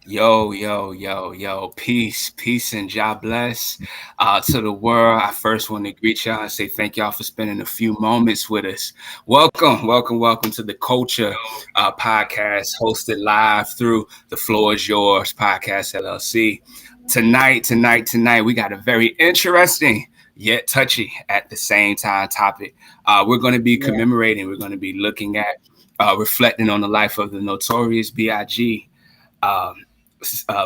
Yo. Peace, and God bless to the world. I first want to greet y'all and say thank y'all for spending a few moments with us. Welcome to the Culture podcast, hosted live through the Floor is Yours Podcast LLC. Tonight, we got a very interesting yet touchy at the same time topic. We're going to be commemorating, we're going to be looking at, reflecting on the life of the notorious B.I.G.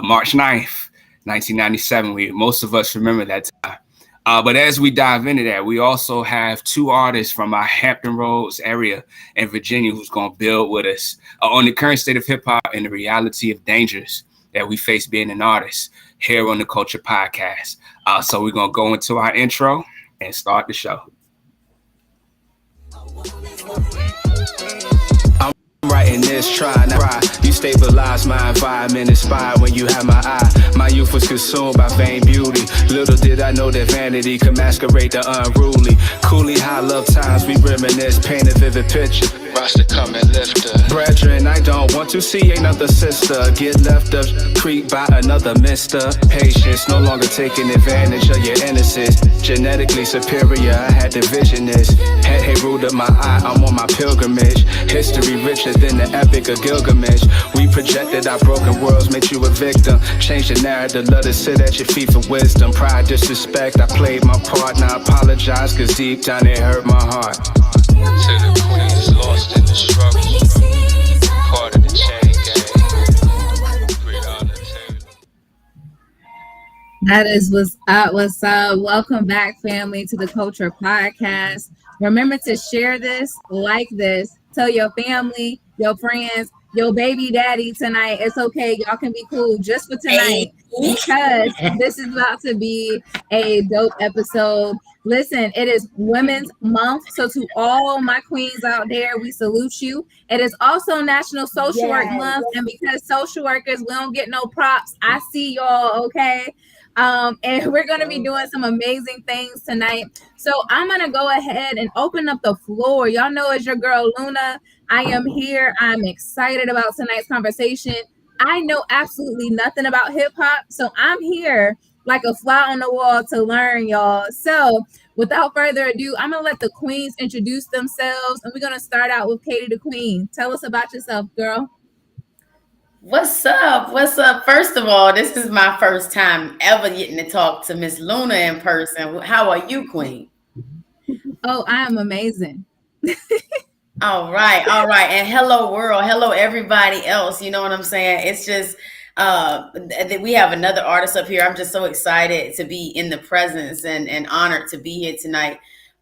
March 9th, 1997. Most of us remember that time. But as we dive into that, we also have two artists from our Hampton Roads area in Virginia who's going to build with us on the current state of hip hop and the reality of dangers that we face being an artist here on the Culture Podcast. So we're going to go into our intro and start the show. Writing this, trying to cry. You stabilize my environment, inspired when you have my eye. My youth was consumed by vain beauty. Little did I know that vanity could masquerade the unruly. Coolly high love times, we reminisce, paint a vivid picture. Rasta come and lift her. Brethren, I don't want to see another sister get left up creek by another mister. Patience, no longer taking advantage of your innocence. Genetically superior, I had the vision is. Head ruled up my eye, I'm on my pilgrimage. History richer than the epic of Gilgamesh. We projected our broken worlds, made you a victim. Change the narrative, let us sit at your feet for wisdom. Pride, disrespect, I played my part. Now I apologize, cause deep down it hurt my heart. To the queens lost in the struggle, part of the chain gang. That is what's up. Welcome back, family, to the Culture Podcast. Remember to share this, like this, tell your family, your friends, your baby daddy tonight. It's okay. Y'all can be cool just for tonight because this is about to be a dope episode. Listen, it is Women's Month. So to all my queens out there, we salute you. It is also National Social Work Month. And because social workers, we don't get no props. I see y'all, okay? And we're going to be doing some amazing things tonight. So I'm going to go ahead and open up the floor. Y'all know it's your girl, Luna. I am here. I'm excited about tonight's conversation. I know absolutely nothing about hip hop. So I'm here like a fly on the wall to learn, y'all. So without further ado, I'm going to let the queens introduce themselves. And we're going to start out with Katie the Queen. Tell us about yourself, girl. What's up? What's up? First of all, this is my first time ever getting to talk to Miss Luna in person. How are you, Queen? Oh, I am amazing. All right. And hello, world. Hello, everybody else. You know what I'm saying? It's just we have another artist up here. I'm just so excited to be in the presence and honored to be here tonight.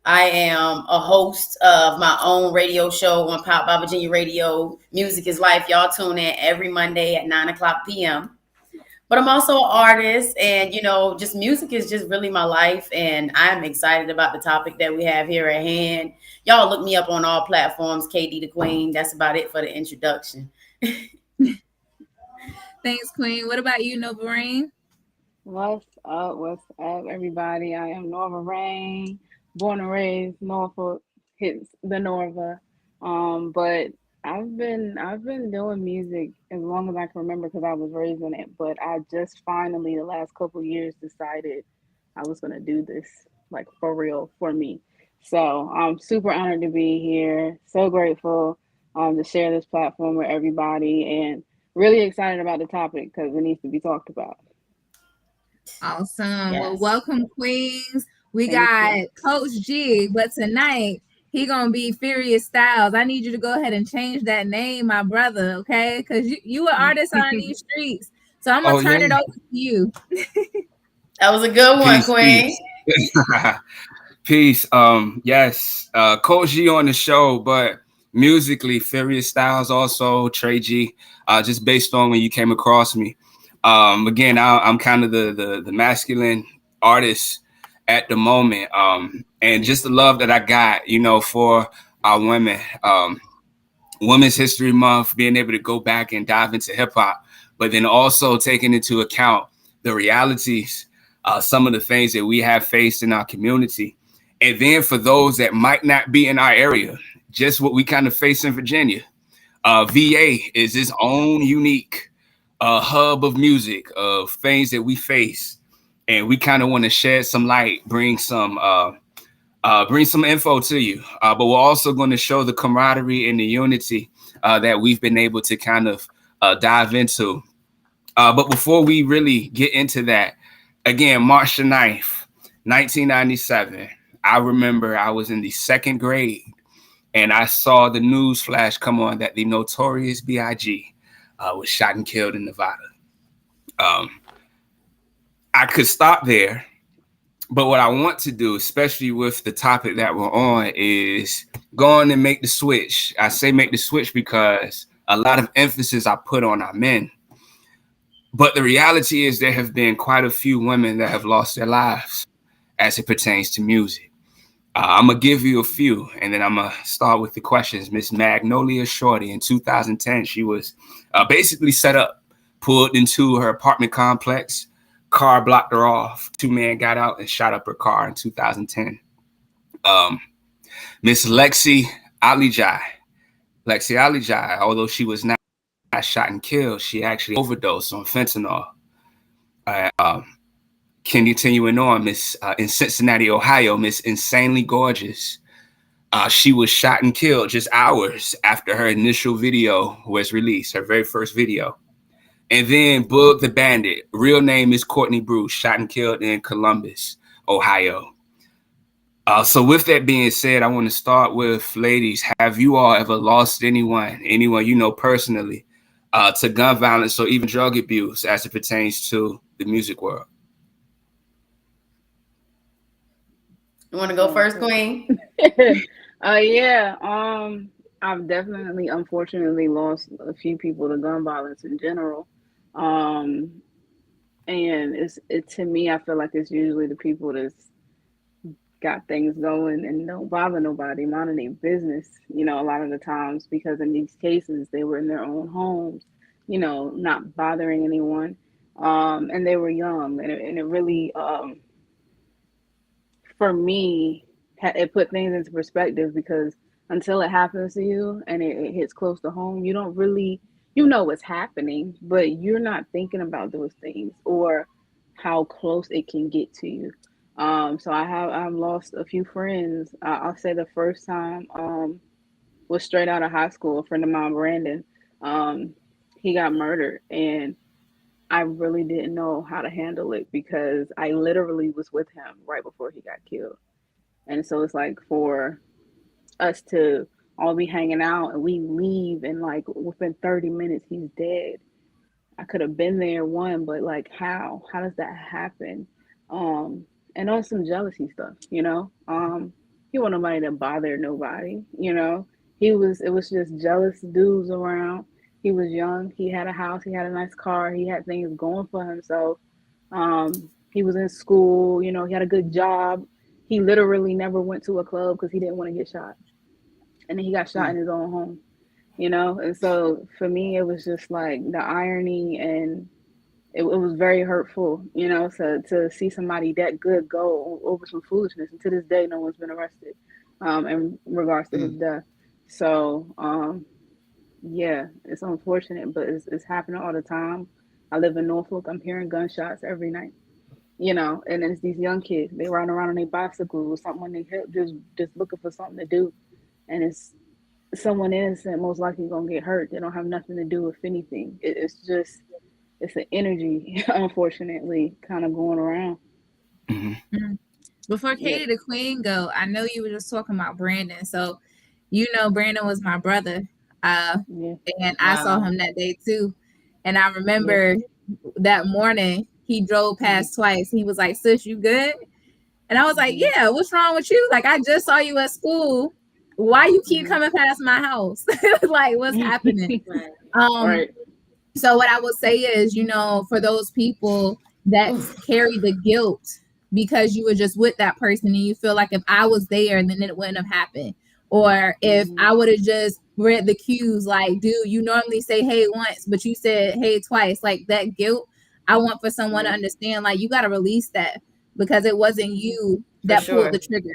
I am a host of my own radio show on Pop by Virginia Radio. Music is Life. Y'all tune in every Monday at 9:00 p.m. But I'm also an artist, and just music is just really my life. And I'm excited about the topic that we have here at hand. Y'all look me up on all platforms, KD the Queen. That's about it for the introduction. Thanks, Queen. What about you, Nova Rain? What's up, everybody? I am Nova Rain. Born and raised Norfolk, hits the Norva. But I've been doing music as long as I can remember because I was raised in it. But I just finally, the last couple of years, decided I was gonna do this like for real for me. So I'm super honored to be here. So grateful to share this platform with everybody, and really excited about the topic because it needs to be talked about. Awesome. Yes. Well, welcome, queens. We got Coach G, but tonight he gonna be Furious Styles. I need you to go ahead and change that name, my brother, okay? Because you an artist on these streets. So I'm gonna turn it over to you. That was a good one, Queen. Peace. Yes, Coach G on the show, but musically, Furious Styles also, Trey G, just based on when you came across me. Again, I'm kind of the masculine artist at the moment, and just the love that I got, for our women. Women's History Month, being able to go back and dive into hip hop, but then also taking into account the realities, some of the things that we have faced in our community. And then for those that might not be in our area, just what we kind of face in Virginia. VA is its own unique a hub of music, of things that we face, and we kind of want to shed some light, bring some info to you. But we're also going to show the camaraderie and the unity that we've been able to kind of dive into. But before we really get into that, again, March the 9th, 1997, I remember I was in the second grade and I saw the news flash come on that the Notorious B.I.G. Was shot and killed in Nevada. I could stop there, but what I want to do, especially with the topic that we're on, is go on and make the switch. I say make the switch because a lot of emphasis I put on our men. But the reality is there have been quite a few women that have lost their lives as it pertains to music. I'm going to give you a few, and then I'm going to start with the questions. Miss Magnolia Shorty, in 2010, she was basically set up, pulled into her apartment complex. Car blocked her off. Two men got out and shot up her car in 2010. Miss Lexi Alijai, although she was not shot and killed, she actually overdosed on fentanyl. Continuing on, in Cincinnati, Ohio, Miss Insanely Gorgeous. She was shot and killed just hours after her initial video was released, her very first video. And then Boog the Bandit, real name is Courtney Bruce, shot and killed in Columbus, Ohio. So with that being said, I want to start with ladies. Have you all ever lost anyone you know personally, to gun violence or even drug abuse as it pertains to the music world? You want to go first, Queen? Yeah. I've definitely, unfortunately, lost a few people to gun violence in general. And to me, I feel like it's usually the people that's got things going and don't bother nobody, minding their business, a lot of the times, because in these cases, they were in their own homes, not bothering anyone. And they were young, and it really, for me, it put things into perspective, because until it happens to you and it hits close to home, you don't really, what's happening, but you're not thinking about those things or how close it can get to you. So I've lost a few friends. I'll say the first time was straight out of high school. A friend of mine, Brandon, he got murdered, and I really didn't know how to handle it because I literally was with him right before he got killed. And so it's like for us to all be hanging out and we leave and like within 30 minutes he's dead. I could have been there but like how does that happen? And on some jealousy stuff, he wanted nobody to bother nobody, it was just jealous dudes around. He was young, he had a house, he had a nice car, he had things going for himself. He was in school, he had a good job. He literally never went to a club because he didn't want to get shot. And then he got shot in his own home, And so for me, it was just like the irony, and it was very hurtful, so to see somebody that good go over some foolishness. And to this day, no one's been arrested in regards to his death. So, yeah, it's unfortunate, but it's happening all the time. I live in Norfolk. I'm hearing gunshots every night. And it's these young kids. They riding around on their bicycles with something on their hip, just looking for something to do. And it's someone innocent, most likely gonna get hurt. They don't have nothing to do with anything. It's an energy, unfortunately, kind of going around. Mm-hmm. Before Katie the Queen go, I know you were just talking about Brandon. So, Brandon was my brother. And I saw him that day too. And I remember that morning, he drove past twice. He was like, "Sis, you good?" And I was like, "Yeah, what's wrong with you? Like, I just saw you at school. Why you keep coming past my house? Like, what's happening?" Right. So what I would say is, for those people that carry the guilt because you were just with that person and you feel like if I was there, then it wouldn't have happened. Or if I would have just read the cues, like, dude, you normally say hey once, but you said hey twice, like that guilt. I want for someone to understand, like, you got to release that because it wasn't you that pulled the trigger,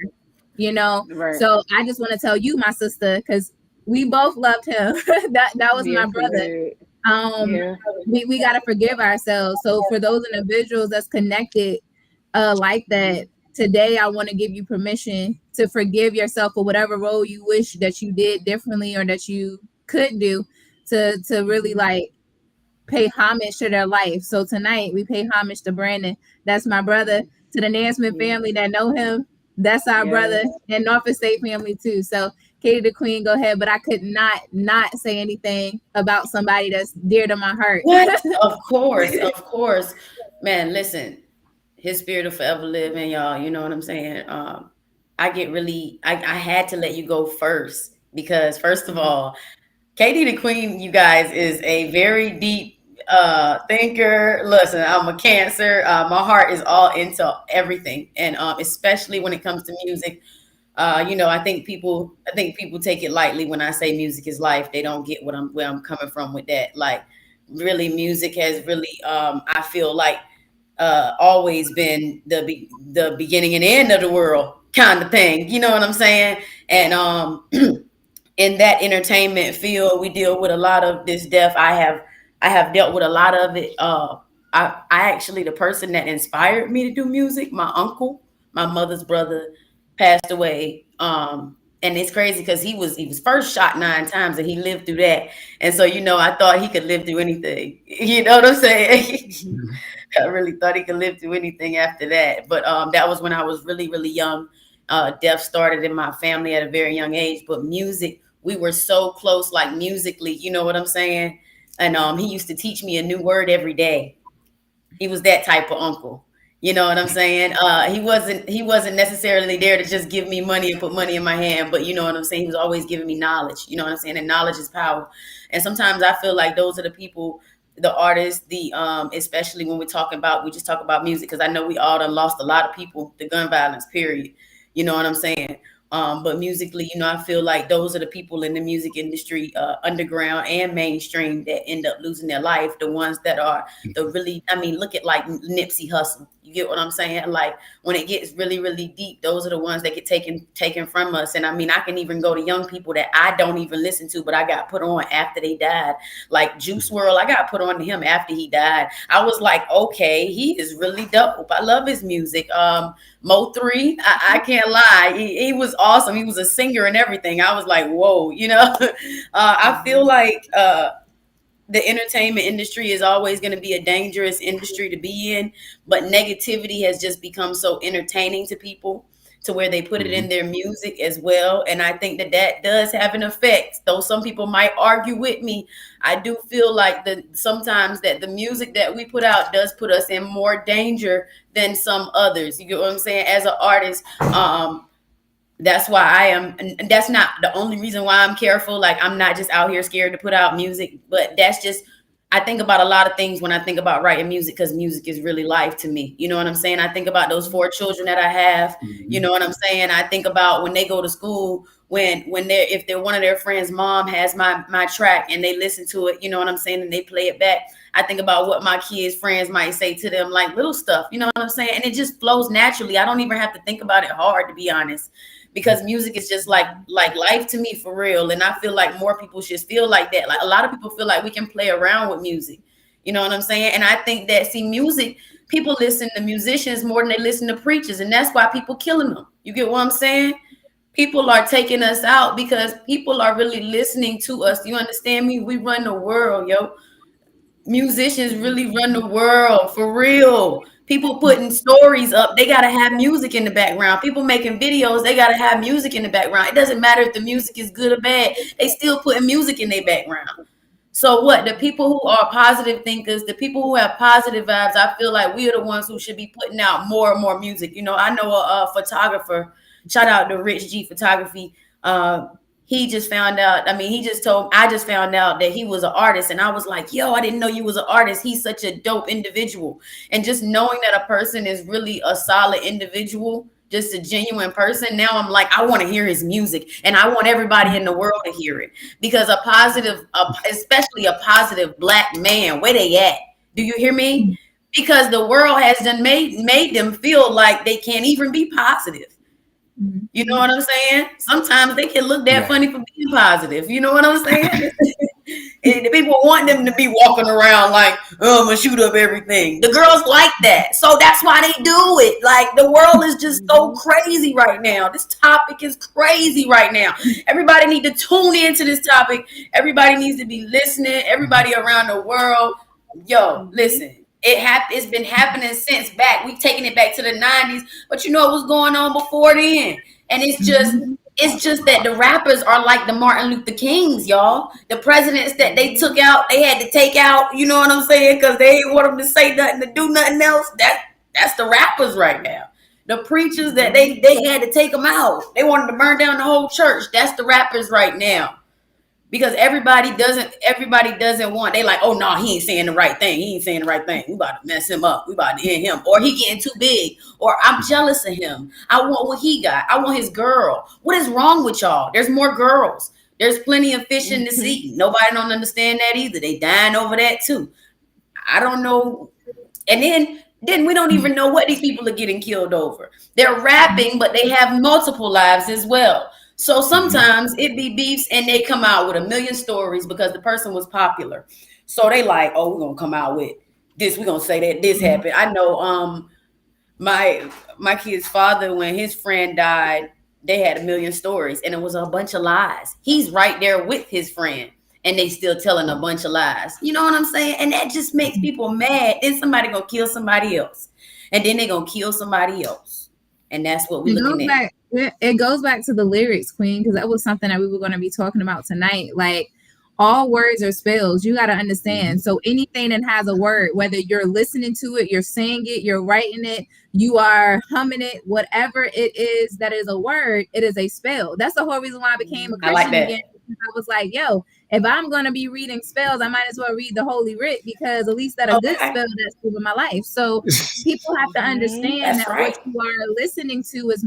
Right. So I just want to tell you, my sister, because we both loved him. that was my brother. Yeah. We got to forgive ourselves. So for those individuals that's connected like that, today I want to give you permission to forgive yourself for whatever role you wish that you did differently or that you could do, to really like pay homage to their life. So tonight we pay homage to Brandon. That's my brother. To the Nansman Yeah. family that know him, that's our brother, and Norfolk State family too. So Katie the Queen, go ahead. But I could not say anything about somebody that's dear to my heart. What? Of course. Man, listen, his spirit will forever live in y'all. You know what I'm saying? I had to let you go first because, first of all, Katie the Queen, you guys, is a very deep thinker. Listen, I'm a Cancer. My heart is all into everything, and especially when it comes to music. I think people take it lightly when I say music is life. They don't get where I'm coming from with that. Like, really, music has really, I feel like, always been the beginning and end of the world kind of thing. You know what I'm saying? And in that entertainment field, we deal with a lot of this death. I have dealt with a lot of it. I actually, the person that inspired me to do music, my uncle, my mother's brother, passed away. And it's crazy because he was first shot 9 times and he lived through that. And so, I thought he could live through anything. You know what I'm saying? I really thought he could live through anything after that. But that was when I was really, really young. Death started in my family at a very young age. But music, we were so close, like musically, you know what I'm saying? And he used to teach me a new word every day. He was that type of uncle. You know what I'm saying? He wasn't necessarily there to just give me money and put money in my hand, but you know what I'm saying? He was always giving me knowledge. You know what I'm saying? And knowledge is power. And sometimes I feel like those are the people, the artists, especially when we just talk about music, because I know we all done lost a lot of people to gun violence, period. You know what I'm saying? But musically, I feel like those are the people in the music industry, underground and mainstream, that end up losing their life. The ones that are look at like Nipsey Hussle. You get what I'm saying? Like, when it gets really, really deep, those are the ones that get taken from us. And I can even go to young people that I don't even listen to, but I got put on after they died. Like Juice WRLD, I got put on to him after he died. I was like, okay, he is really dope. I love his music. Mo3, I can't lie. He was awesome. He was a singer and everything. I was like, whoa, I feel like the entertainment industry is always going to be a dangerous industry to be in, but negativity has just become so entertaining to people to where they put it in their music as well. And I think that does have an effect. Though some people might argue with me, I do feel like sometimes that the music that we put out does put us in more danger than some others. You get what I'm saying? As an artist, that's why and that's not the only reason why I'm careful. Like, I'm not just out here scared to put out music, but that's just, I think about a lot of things when I think about writing music, because music is really life to me. You know what I'm saying? I think about those 4 children that I have. You know what I'm saying? I think about when they go to school, if they're one of their friends' mom has my track and they listen to it, you know what I'm saying, and they play it back. I think about what my kids' friends might say to them, like little stuff, you know what I'm saying? And it just flows naturally. I don't even have to think about it hard, to be honest, because music is just like life to me, for real. And I feel like more people should feel like that. Like, a lot of people feel like we can play around with music. You know what I'm saying? And I think that, music, people listen to musicians more than they listen to preachers. And that's why people killing them. You get what I'm saying? People are taking us out because people are really listening to us. You understand me? We run the world, yo. Musicians really run the world, for real. People putting stories up, they got to have music in the background. People making videos, they got to have music in the background. It doesn't matter if the music is good or bad. They still putting music in their background. So what? The people who are positive thinkers, the people who have positive vibes, I feel like we are the ones who should be putting out more and more music. I know a photographer, shout out to Rich G Photography. He just found out, I just found out that he was an artist. And I was like, yo, I didn't know you was an artist. He's such a dope individual. And just knowing that a person is really a solid individual, just a genuine person. Now I'm like, I want to hear his music, and I want everybody in the world to hear it, because especially a positive Black man, where they at? Do you hear me? Because the world has done made them feel like they can't even be positive. You know what I'm saying? Sometimes they can look that funny for being positive. You know what I'm saying? And the people want them to be walking around like, oh, I'm gonna shoot up everything. The girls like that. So that's why they do it. Like, the world is just so crazy right now. This topic is crazy right now. Everybody need to tune into this topic. Everybody needs to be listening. Everybody around the world. Yo, listen. It's been happening since back. We've taken it back to the 90s. But you know what was going on before then? And it's just that the rappers are like the Martin Luther Kings, y'all. The presidents that they took out, they had to take out, you know what I'm saying? Because they didn't want them to say nothing, to do nothing else. That's the rappers right now. The preachers that they had to take them out. They wanted to burn down the whole church. That's the rappers right now. Because everybody doesn't want, they like, oh no, he ain't saying the right thing. We about to mess him up. We about to end him. Or he getting too big. Or I'm jealous of him. I want what he got. I want his girl. What is wrong with y'all? There's more girls. There's plenty of fish in the sea. Nobody don't understand that either. They dying over that too. I don't know. And then we don't even know what these people are getting killed over. They're rapping, but they have multiple lives as well. So sometimes it be beefs and they come out with a million stories because the person was popular. So they like, oh, we're going to come out with this. We're going to say that this happened. I know my kid's father, when his friend died, they had a million stories and it was a bunch of lies. He's right there with his friend and they still telling a bunch of lies. You know what I'm saying? And that just makes people mad. Then somebody going to kill somebody else. And then they're going to kill somebody else. And that's what we're looking at. It goes back to the lyrics, Queen, because that was something that we were going to be talking about tonight. Like, all words are spells. You got to understand. So anything that has a word, whether you're listening to it, you're saying it, you're writing it, you are humming it, whatever it is that is a word, it is a spell. That's the whole reason why I became a Christian again. I was like, yo, if I'm going to be reading spells, I might as well read the Holy Writ, because at least that a good spell that's over my life. So people have to understand that what you are listening to is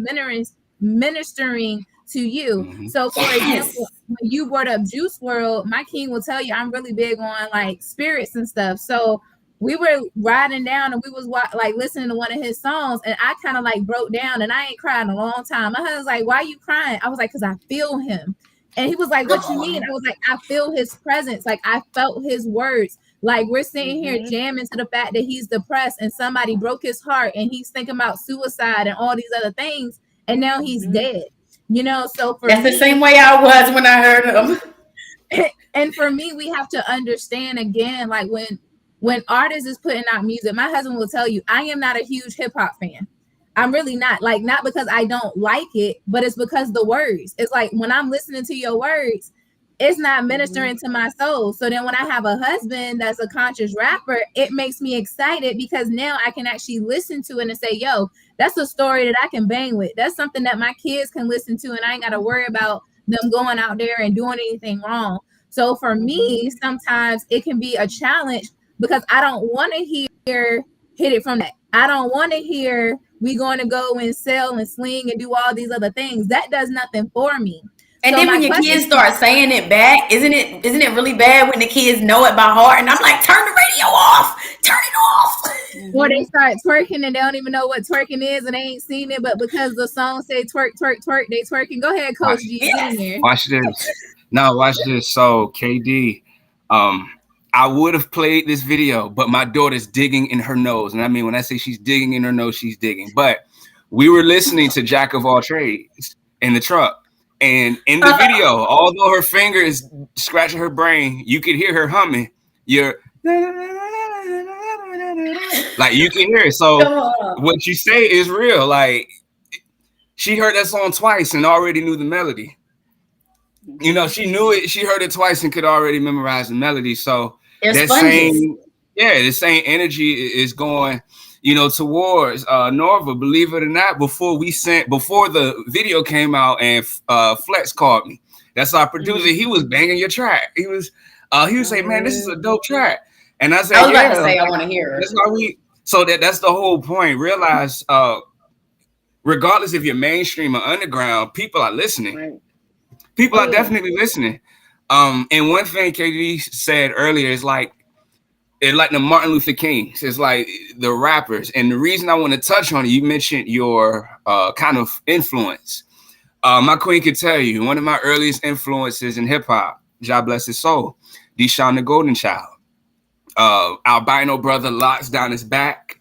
ministering to you. So for example, when you brought up Juice WRLD, my king will tell you I'm really big on like spirits and stuff. So we were riding down and we was like listening to one of his songs, and I kind of like broke down, and I ain't cried in a long time. My husband's like, why are you crying? I was like, because I feel him. And he was like, what you mean? I was like, I feel his presence. Like, I felt his words. Like, we're sitting here jamming to the fact that he's depressed and somebody broke his heart and he's thinking about suicide and all these other things. And now he's dead, you know? So for that's the same way I was when I heard him. And for me, we have to understand again, like when artists is putting out music, my husband will tell you, I am not a huge hip hop fan. I'm really not. Like, not because I don't like it, but it's because the words. It's like when I'm listening to your words, it's not ministering to my soul. So then when I have a husband that's a conscious rapper, it makes me excited because now I can actually listen to it and say, yo, that's a story that I can bang with. That's something that my kids can listen to, and I ain't got to worry about them going out there and doing anything wrong. So for me, sometimes it can be a challenge because I don't want to hear hit it from that. I don't want to hear we going to go and sell and sling and do all these other things. That does nothing for me. And so then when your kids start saying it back, isn't it really bad when the kids know it by heart? And I'm like, turn the radio off, turn it off. Or they start twerking and they don't even know what twerking is and they ain't seen it, but because the song say twerk, twerk, twerk, they twerking. Go ahead, Coach G. Yes. Watch this. No, watch this. So KD, I would have played this video, but my daughter's digging in her nose. And I mean, when I say she's digging in her nose, she's digging. But we were listening to Jack of All Trades in the truck. And in the video, although her finger is scratching her brain, you could hear her humming. Like, you can hear it. So what you say is real. Like, she heard that song twice and already knew the melody. You know, she knew it. She heard it twice and could already memorize the melody. So that same, the same energy is going, you know, towards Norva. Believe it or not, before the video came out and Flex called me. That's our producer. He was banging your track. He was saying, man, this is a dope track. And I said, I was about to say, I want to hear it. That's the whole point. Realize, regardless if you're mainstream or underground, people are listening. Right. People are definitely listening. And one thing KD said earlier is like the Martin Luther Kings. It's like the rappers. And the reason I want to touch on it, you mentioned your kind of influence. My queen could tell you, one of my earliest influences in hip hop, God bless his soul, Deshaun the Golden Child. Albino brother locks down his back.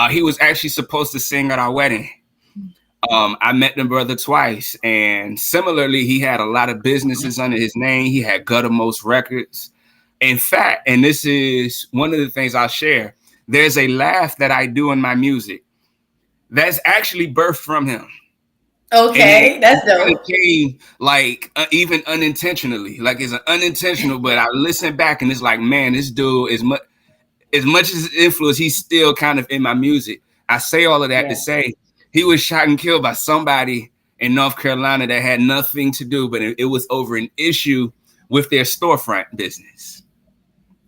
He was actually supposed to sing at our wedding. I met the brother twice, and similarly, he had a lot of businesses under his name. He had Guttermost Records. In fact, and this is one of the things I'll share, there's a laugh that I do in my music that's actually birthed from him. Okay, that's dope. It came like even unintentionally, like it's an unintentional, but I listen back and it's like, man, this dude is much as influence, he's still kind of in my music. I say all of that to say he was shot and killed by somebody in North Carolina that had nothing to do, but it was over an issue with their storefront business.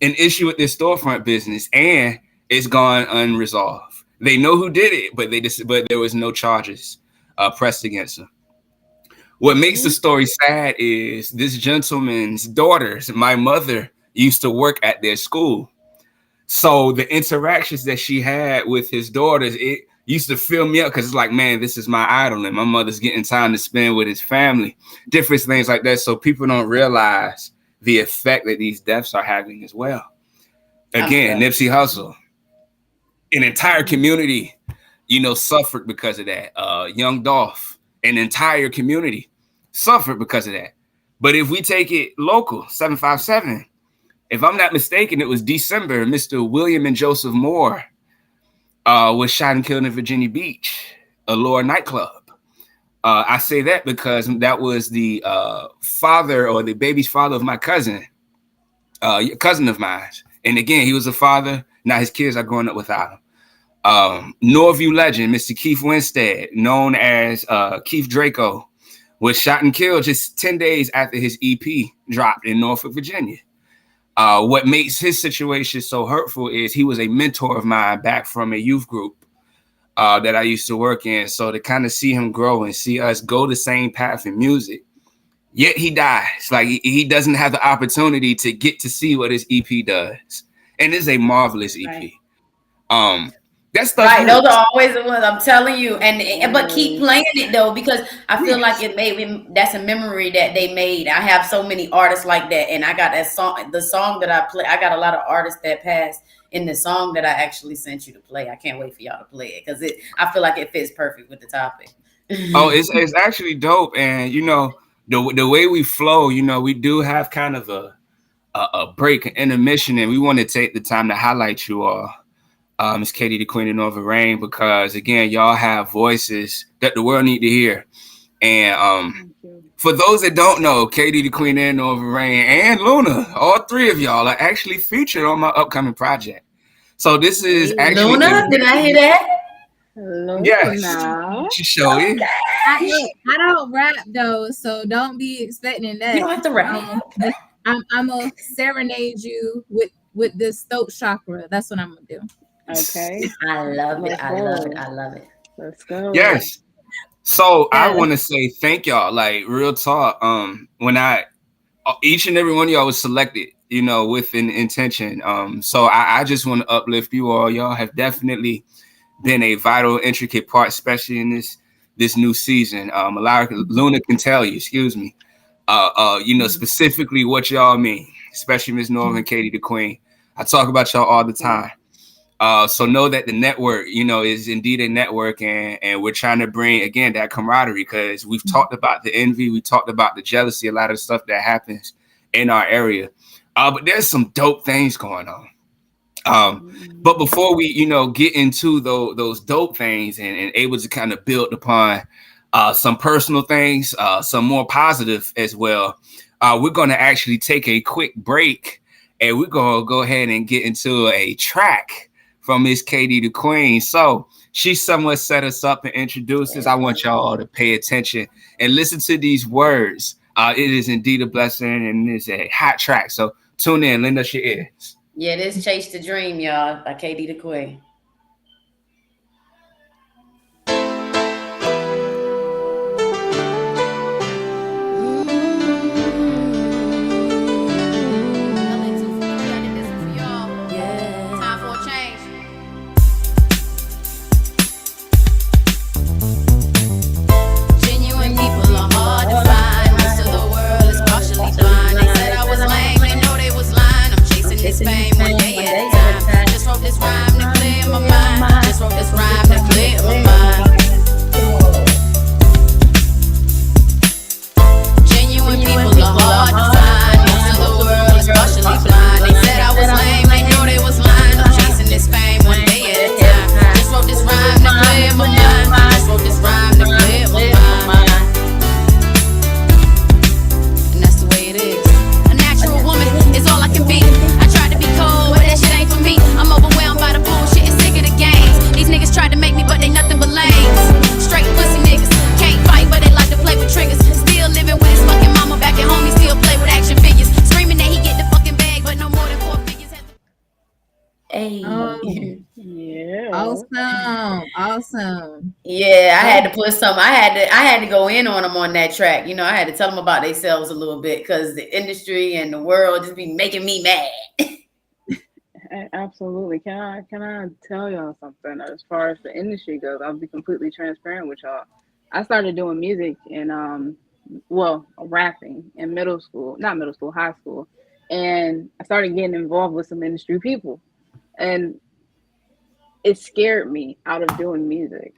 An issue with their storefront business, and it's gone unresolved. They know who did it, but there was no charges pressed against him. What makes the story sad is this gentleman's daughters, my mother used to work at their school. So the interactions that she had with his daughters, it used to fill me up because it's like, man, this is my idol, and my mother's getting time to spend with his family, different things like that. So people don't realize the effect that these deaths are having as well. Again, Nipsey Hussle, an entire community, suffered because of that. Young Dolph, an entire community suffered because of that. But if we take it local, 757, if I'm not mistaken, it was December, Mr. William and Joseph Moore was shot and killed in Virginia Beach, Allure nightclub. I say that because that was the father or the baby's father of my cousin of mine. And again, he was a father. Now his kids are growing up without him. Norview legend, Mr. Keith Winstead, known as Keith Draco, was shot and killed just 10 days after his EP dropped in Norfolk, Virginia. What makes his situation so hurtful is he was a mentor of mine back from a youth group that I used to work in. So to kind of see him grow and see us go the same path in music, yet he dies. Like he doesn't have the opportunity to get to see what his EP does. And it's a marvelous EP. Right. That stuff. Right, those are always the ones I'm telling you, but keep playing it though, because I feel like that's a memory that they made. I have so many artists like that, and I got that song, the song that I play. I got a lot of artists that passed in the song that I actually sent you to play. I can't wait for y'all to play it because I feel like it fits perfect with the topic. Oh, it's actually dope, and the way we flow, we do have kind of a break, an intermission, and we want to take the time to highlight you all. Miss Katie, the Queen of Northern Rain, because again, y'all have voices that the world need to hear. And for those that don't know, Katie, the Queen of Northern Rain, and Luna, all three of y'all are actually featured on my upcoming project. So this is actually Luna. Did I hear that? Luna. Yes, she showed it. I don't rap though, so don't be expecting that. You don't have to rap. I'm gonna serenade you with this throat chakra. That's what I'm gonna do. Okay. I love it. I love it. Let's go. Yes. So I want to say thank y'all. Like real talk. When each and every one of y'all was selected, with an intention. So I just want to uplift you all. Y'all have definitely been a vital, intricate part, especially in this new season. Luna can tell you. Excuse me. Specifically what y'all mean, especially Miss Norman, Katie the Queen. I talk about y'all all the time. So know that the network, is indeed a network, and we're trying to bring, again, that camaraderie, because we've talked about the envy, we talked about the jealousy, a lot of stuff that happens in our area. But there's some dope things going on. But before we, get into those dope things and able to kind of build upon some personal things, some more positive as well, we're going to actually take a quick break, and we're going to go ahead and get into a track from Miss Katie the Queen. So she somewhat set us up and introduced us. I want y'all all to pay attention and listen to these words. It is indeed a blessing, and it's a hot track. So tune in, lend us your ears. Yeah, this Chase the Dream, y'all, by Katie the Queen. Most of the world is partially blind. They said I was lame, they know they was lying. Hey. Oh, Yeah. awesome. Yeah, I had to put some. I had to go in on them on that track. You know, I had to tell them about themselves a little bit because the industry and the world just be making me mad. Absolutely. Can I tell y'all something as far as the industry goes? I'll be completely transparent with y'all. I started doing music and rapping in high school. And I started getting involved with some industry people. And it scared me out of doing music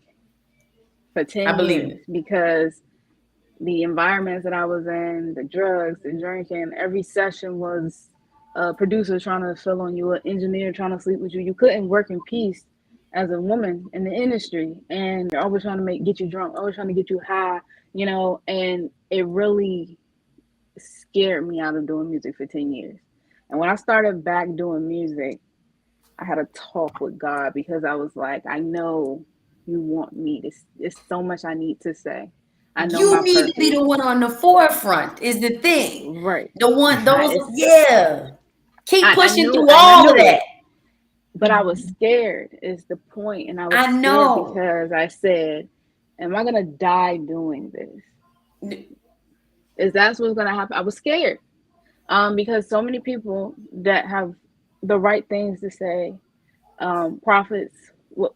for 10 years because the environments that I was in, the drugs, the drinking, every session was a producer trying to fill on you, an engineer trying to sleep with you. You couldn't work in peace as a woman in the industry, and they're always trying to get you drunk, always trying to get you high, and it really scared me out of doing music for 10 years. And when I started back doing music, I had a talk with God because I was like, I know you want me to, there's so much I need to say. I know you need to be the one on the forefront is the thing. Right. The one, keep pushing through all of that. But I was scared is the point. And I was scared because I said, am I going to die doing this? Is that what's going to happen? I was scared because so many people that have the right things to say, prophets,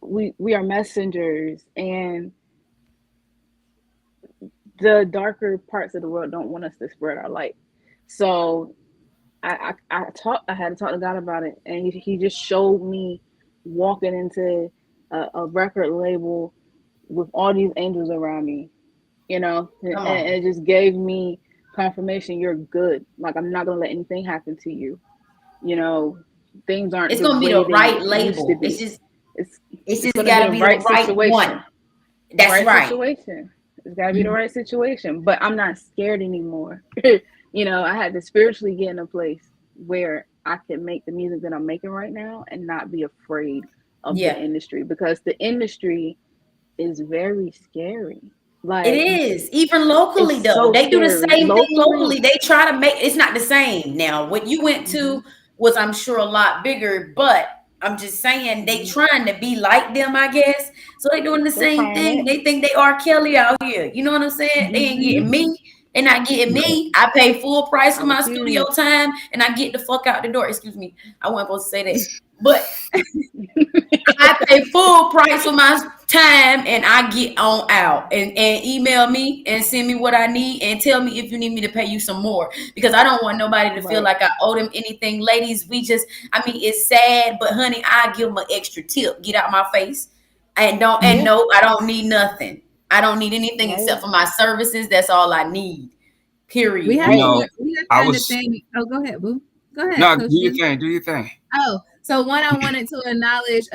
we are messengers, and the darker parts of the world don't want us to spread our light. So I had to talk to God about it, and he just showed me walking into a record label with all these angels around me, and it just gave me confirmation. You're good. Like, I'm not gonna let anything happen to you. Things aren't. It's gonna be the right label. It's just gotta be the right situation. One. That's right. Situation. It's gotta be the right situation. But I'm not scared anymore. I had to spiritually get in a place where I can make the music that I'm making right now and not be afraid of the industry, because the industry is very scary. Like, it is, even locally though. So they do the same thing locally. They try to make it's not the same. Now, what you went to was, I'm sure, a lot bigger, but I'm just saying they trying to be like them, I guess. So they doing the same thing. They think they are Kelly out here. You know what I'm saying? They ain't getting me. They're not getting me. I pay full price for my studio time, and I get the fuck out the door. Excuse me, I wasn't supposed to say that, but I pay full price for my time, and I get on out. And email me and send me what I need, and tell me if you need me to pay you some more, because I don't want nobody to feel like I owe them anything. Ladies, it's sad, but honey, I give them an extra tip. Get out my face, and no, I don't need nothing. I don't need anything except for my services. That's all I need. Period. We have to understand. Oh, go ahead, boo. Go ahead. No, do your thing. Oh, so one, I wanted to acknowledge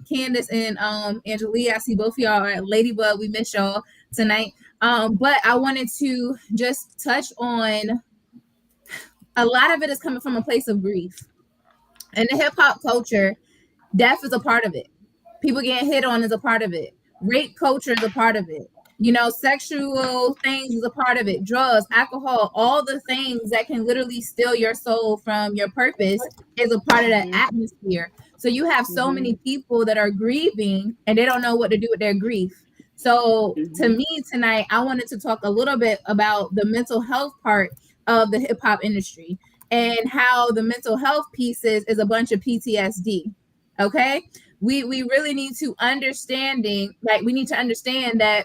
Candace and Angelia. I see both of y'all at Ladybug. We miss y'all tonight. But I wanted to just touch on a lot of it is coming from a place of grief. And the hip hop culture, death is a part of it. People getting hit on is a part of it. Rape culture is a part of it. Sexual things is a part of it. Drugs, alcohol, all the things that can literally steal your soul from your purpose is a part of that atmosphere. So you have so many people that are grieving and they don't know what to do with their grief. So to me tonight, I wanted to talk a little bit about the mental health part of the hip hop industry and how the mental health pieces is a bunch of PTSD. Okay. We really need to understand that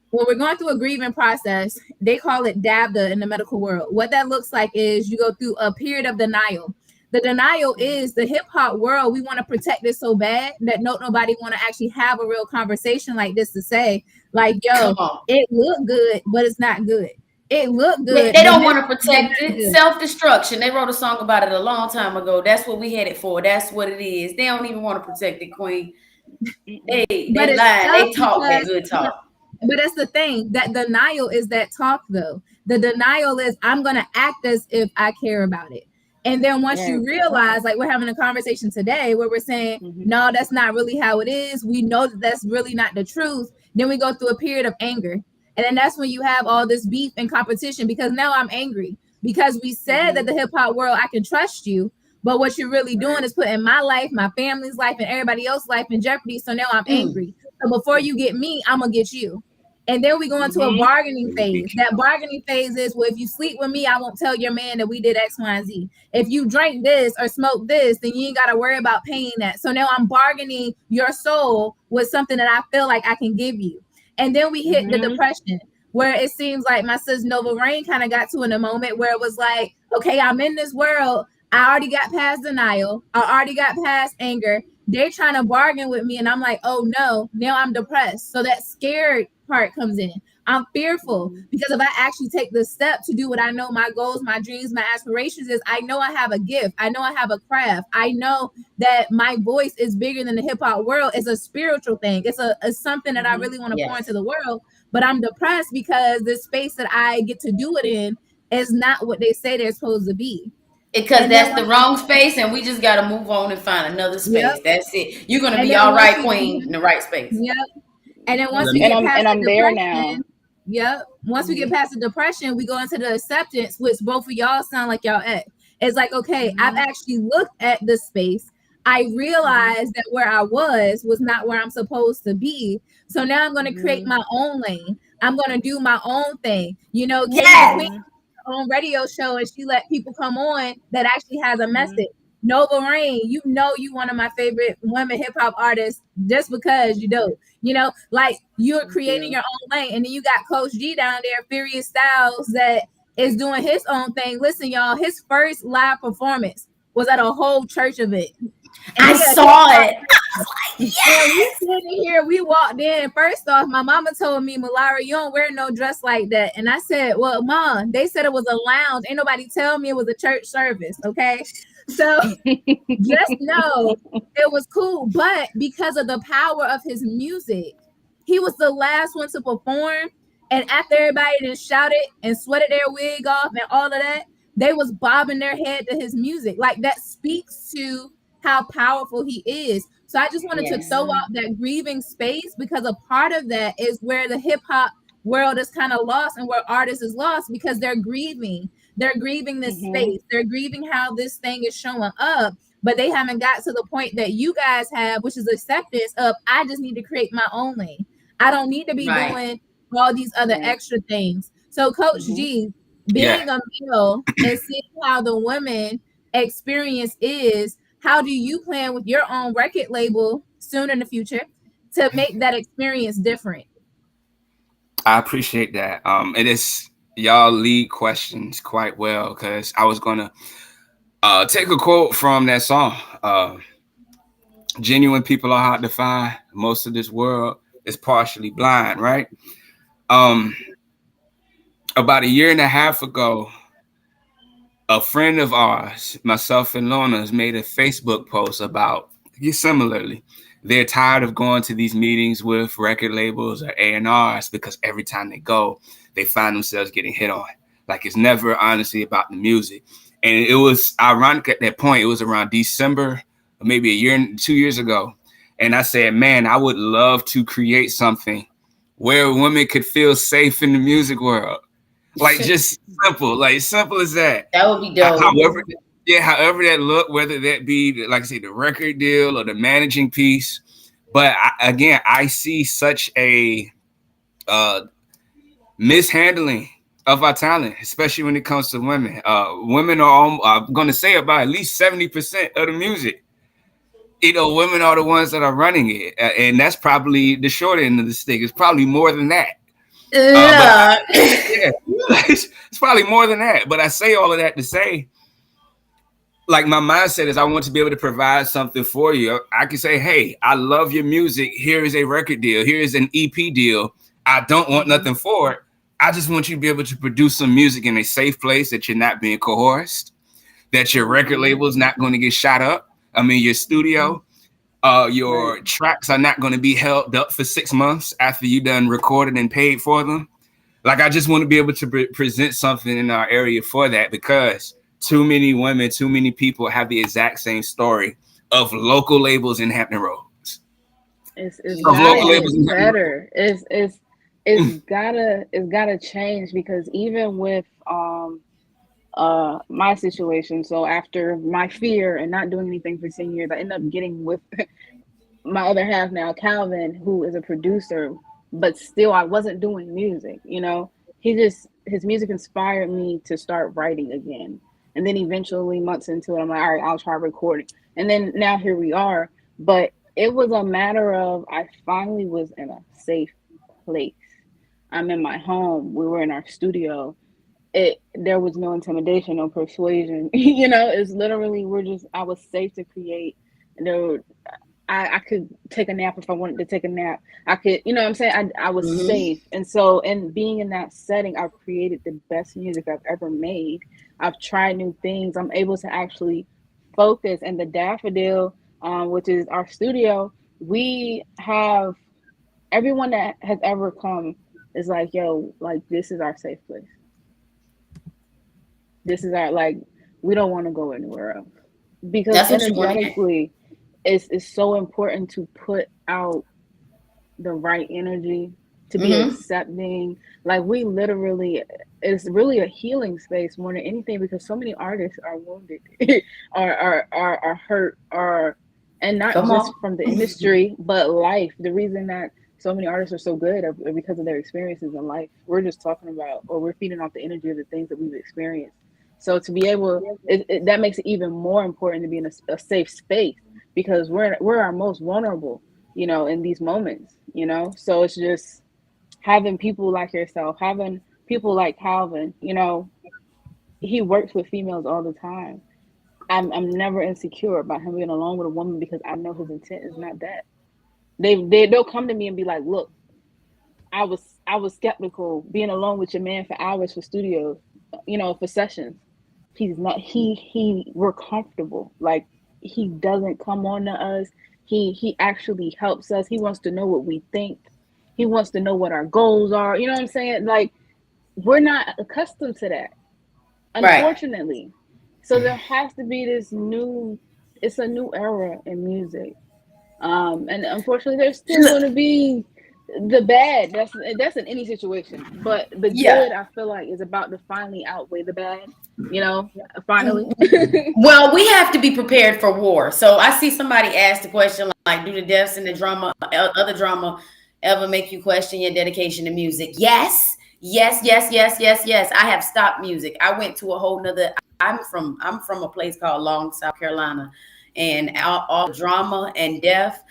when we're going through a grieving process, they call it DABDA in the medical world. What that looks like is you go through a period of denial. The denial is the hip hop world. We want to protect it so bad that nobody want to actually have a real conversation like this to say, like, yo, it look good, but it's not good. It looked good. They don't want to protect it. Self-destruction. They wrote a song about it a long time ago. That's what we had it for. That's what it is. They don't even want to protect it, Queen. They lie. They talk that good talk. But that's the thing. That denial is that talk, though. The denial is, I'm going to act as if I care about it. And then once you realize, like we're having a conversation today where we're saying, no, that's not really how it is. We know that that's really not the truth. Then we go through a period of anger. And then that's when you have all this beef and competition, because now I'm angry because we said that the hip hop world, I can trust you. But what you're really doing is putting my life, my family's life, and everybody else's life in jeopardy. So now I'm angry. So before you get me, I'm gonna get you. And then we go into a bargaining phase. That bargaining phase is, well, if you sleep with me, I won't tell your man that we did X, Y, and Z. If you drink this or smoke this, then you ain't got to worry about paying that. So now I'm bargaining your soul with something that I feel like I can give you. And then we hit the depression, where it seems like my sis Nova Rain kind of got to in a moment where it was like, okay, I'm in this world. I already got past denial. I already got past anger. They're trying to bargain with me. And I'm like, oh no, now I'm depressed. So that scared part comes in. I'm fearful because if I actually take the step to do what I know my goals, my dreams, my aspirations is, I know I have a gift. I know I have a craft. I know that my voice is bigger than the hip hop world. It's a spiritual thing. It's something that I really want to pour into the world. But I'm depressed because the space that I get to do it in is not what they say they're supposed to be. Because that's the wrong space, and we just got to move on and find another space. That's it. You're gonna be all right, queen, in the right space. Yep. And then once we get past the depression, once we get past the depression, we go into the acceptance, which both of y'all sound like y'all at. It's like, okay, I've actually looked at the space. I realized that where I was not where I'm supposed to be. So now I'm going to create my own lane. I'm going to do my own thing. You know, Katie Queen on radio show, and she let people come on that actually has a message. Nova Rain, you know, you one of my favorite women hip hop artists just because you do. You know, like you're creating your own lane, and then you got Coach G down there, Furious Styles, that is doing his own thing. Listen, y'all, his first live performance was at a whole church event. I saw it. Yeah, we sitting here, we walked in. First off, my mama told me, Malara, you don't wear no dress like that. And I said, well, Mom, they said it was a lounge. Ain't nobody tell me it was a church service, okay? So just know it was cool. But because of the power of his music, he was the last one to perform. And after everybody then shouted and sweated their wig off and all of that, they was bobbing their head to his music. Like that speaks to how powerful he is. So I just wanted to throw out that grieving space, because a part of that is where the hip hop world is kind of lost and where artists is lost, because they're grieving. They're grieving this space. They're grieving how this thing is showing up, but they haven't got to the point that you guys have, which is acceptance of, I just need to create my own lane. I don't need to be doing all these other extra things. So Coach G, being a male and seeing how the women experience is, how do you plan with your own record label soon in the future to make that experience different? I appreciate that. It is, y'all lead questions quite well, because I was gonna take a quote from that song. Genuine people are hard to find. Most of this world is partially blind, right? About a year and a half ago, a friend of ours, myself and Lorna's, made a Facebook post about, similarly, they're tired of going to these meetings with record labels or A&Rs, because every time they go, they find themselves getting hit on. Like, it's never honestly about the music. And it was ironic at that point. It was around December, or maybe 2 years ago. And I said, man, I would love to create something where women could feel safe in the music world. Like, just simple as that. That would be dope. However that look, whether that be, like I say, the record deal or the managing piece. But I see such a mishandling of our talent, especially when it comes to women. Women are, I'm going to say, about at least 70% of the music. You know, women are the ones that are running it. And that's probably the short end of the stick. It's probably more than that. It's probably more than that. But I say all of that to say, like, my mindset is I want to be able to provide something for you. I can say, hey, I love your music. Here is a record deal. Here is an EP deal. I don't want nothing for it. I just want you to be able to produce some music in a safe place, that you're not being coerced, that your record label is not going to get shot up. I mean, your studio, your tracks are not going to be held up for 6 months after you done recorded and paid for them. Like, I just want to be able to present something in our area for that, because too many women, too many people have the exact same story of local labels in Hampton Roads. It's better. It's gotta change, because even with my situation. So after my fear and not doing anything for 10 years, I ended up getting with my other half now, Calvin, who is a producer, but still I wasn't doing music, you know. His music inspired me to start writing again. And then eventually months into it, I'm like, all right, I'll try recording. And then now here we are. But it was a matter of I finally was in a safe place. I'm in my home. We were in our studio. There was no intimidation, no persuasion. You know, it's literally I was safe to create. There I could take a nap if I wanted to take a nap. I could, you know what I'm saying? I was safe. And so, and being in that setting, I've created the best music I've ever made. I've tried new things. I'm able to actually focus. And the Daffodil, which is our studio, we have everyone that has ever come is like, yo, like, this is our safe place. This is our, like, we don't want to go anywhere else. Because energetically, it's so important to put out the right energy, to be accepting. Like, we literally, it's really a healing space more than anything, because so many artists are wounded, are hurt, and not just from the industry, but life. The reason that so many artists are so good are because of their experiences in life. We're just talking about, or we're feeding off the energy of the things that we've experienced. So to be able, that makes it even more important to be in a safe space, because we're our most vulnerable, you know, in these moments, you know. So it's just having people like yourself, having people like Calvin, you know, he works with females all the time. I'm never insecure about him being alone with a woman, because I know his intent is not that. They'll come to me and be like, look, I was skeptical being alone with your man for hours for studios, you know, for sessions. He's not, we're comfortable. Like, he doesn't come on to us. He actually helps us. He wants to know what we think. He wants to know what our goals are. You know what I'm saying? Like, we're not accustomed to that, unfortunately. Right. So there has to be it's a new era in music. And unfortunately, there's still going to be the bad. That's in any situation. But the good, I feel like, is about to finally outweigh the bad. You know, finally. Well, we have to be prepared for war. So I see somebody ask the question, like, do the deaths and the drama, other drama, ever make you question your dedication to music? Yes. I have stopped music. I went to a whole nother. I'm from a place called Long, South Carolina, and all drama and death,